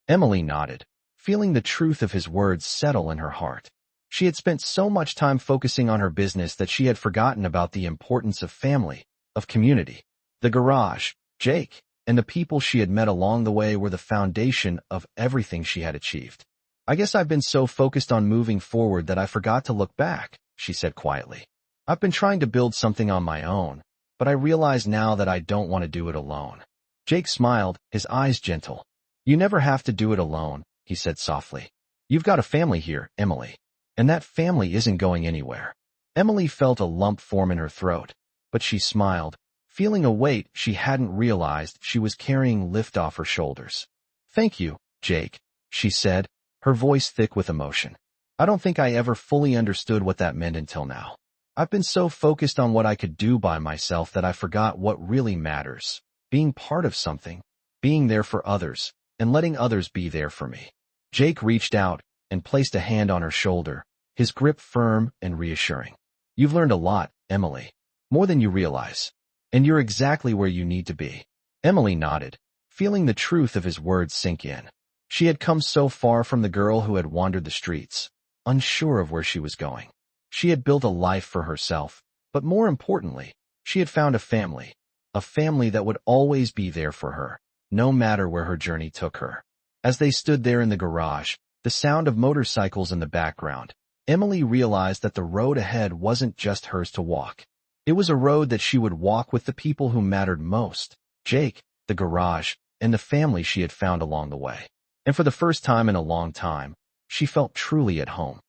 Emily nodded, feeling the truth of his words settle in her heart. She had spent so much time focusing on her business that she had forgotten about the importance of family, of community. The garage, Jake, and the people she had met along the way were the foundation of everything she had achieved. "I guess I've been so focused on moving forward that I forgot to look back," she said quietly. "I've been trying to build something on my own, but I realize now that I don't want to do it alone." Jake smiled, his eyes gentle. "You never have to do it alone," he said softly. "You've got a family here, Emily, and that family isn't going anywhere." Emily felt a lump form in her throat, but she smiled, feeling a weight she hadn't realized she was carrying lift off her shoulders. "Thank you, Jake," she said, her voice thick with emotion. "I don't think I ever fully understood what that meant until now. I've been so focused on what I could do by myself that I forgot what really matters. Being part of something, being there for others, and letting others be there for me." Jake reached out and placed a hand on her shoulder, his grip firm and reassuring. "You've learned a lot, Emily. More than you realize. And you're exactly where you need to be." Emily nodded, feeling the truth of his words sink in. She had come so far from the girl who had wandered the streets, unsure of where she was going. She had built a life for herself, but more importantly, she had found a family that would always be there for her, no matter where her journey took her. As they stood there in the garage, the sound of motorcycles in the background, Emily realized that the road ahead wasn't just hers to walk. It was a road that she would walk with the people who mattered most: Jake, the garage, and the family she had found along the way. And for the first time in a long time, she felt truly at home.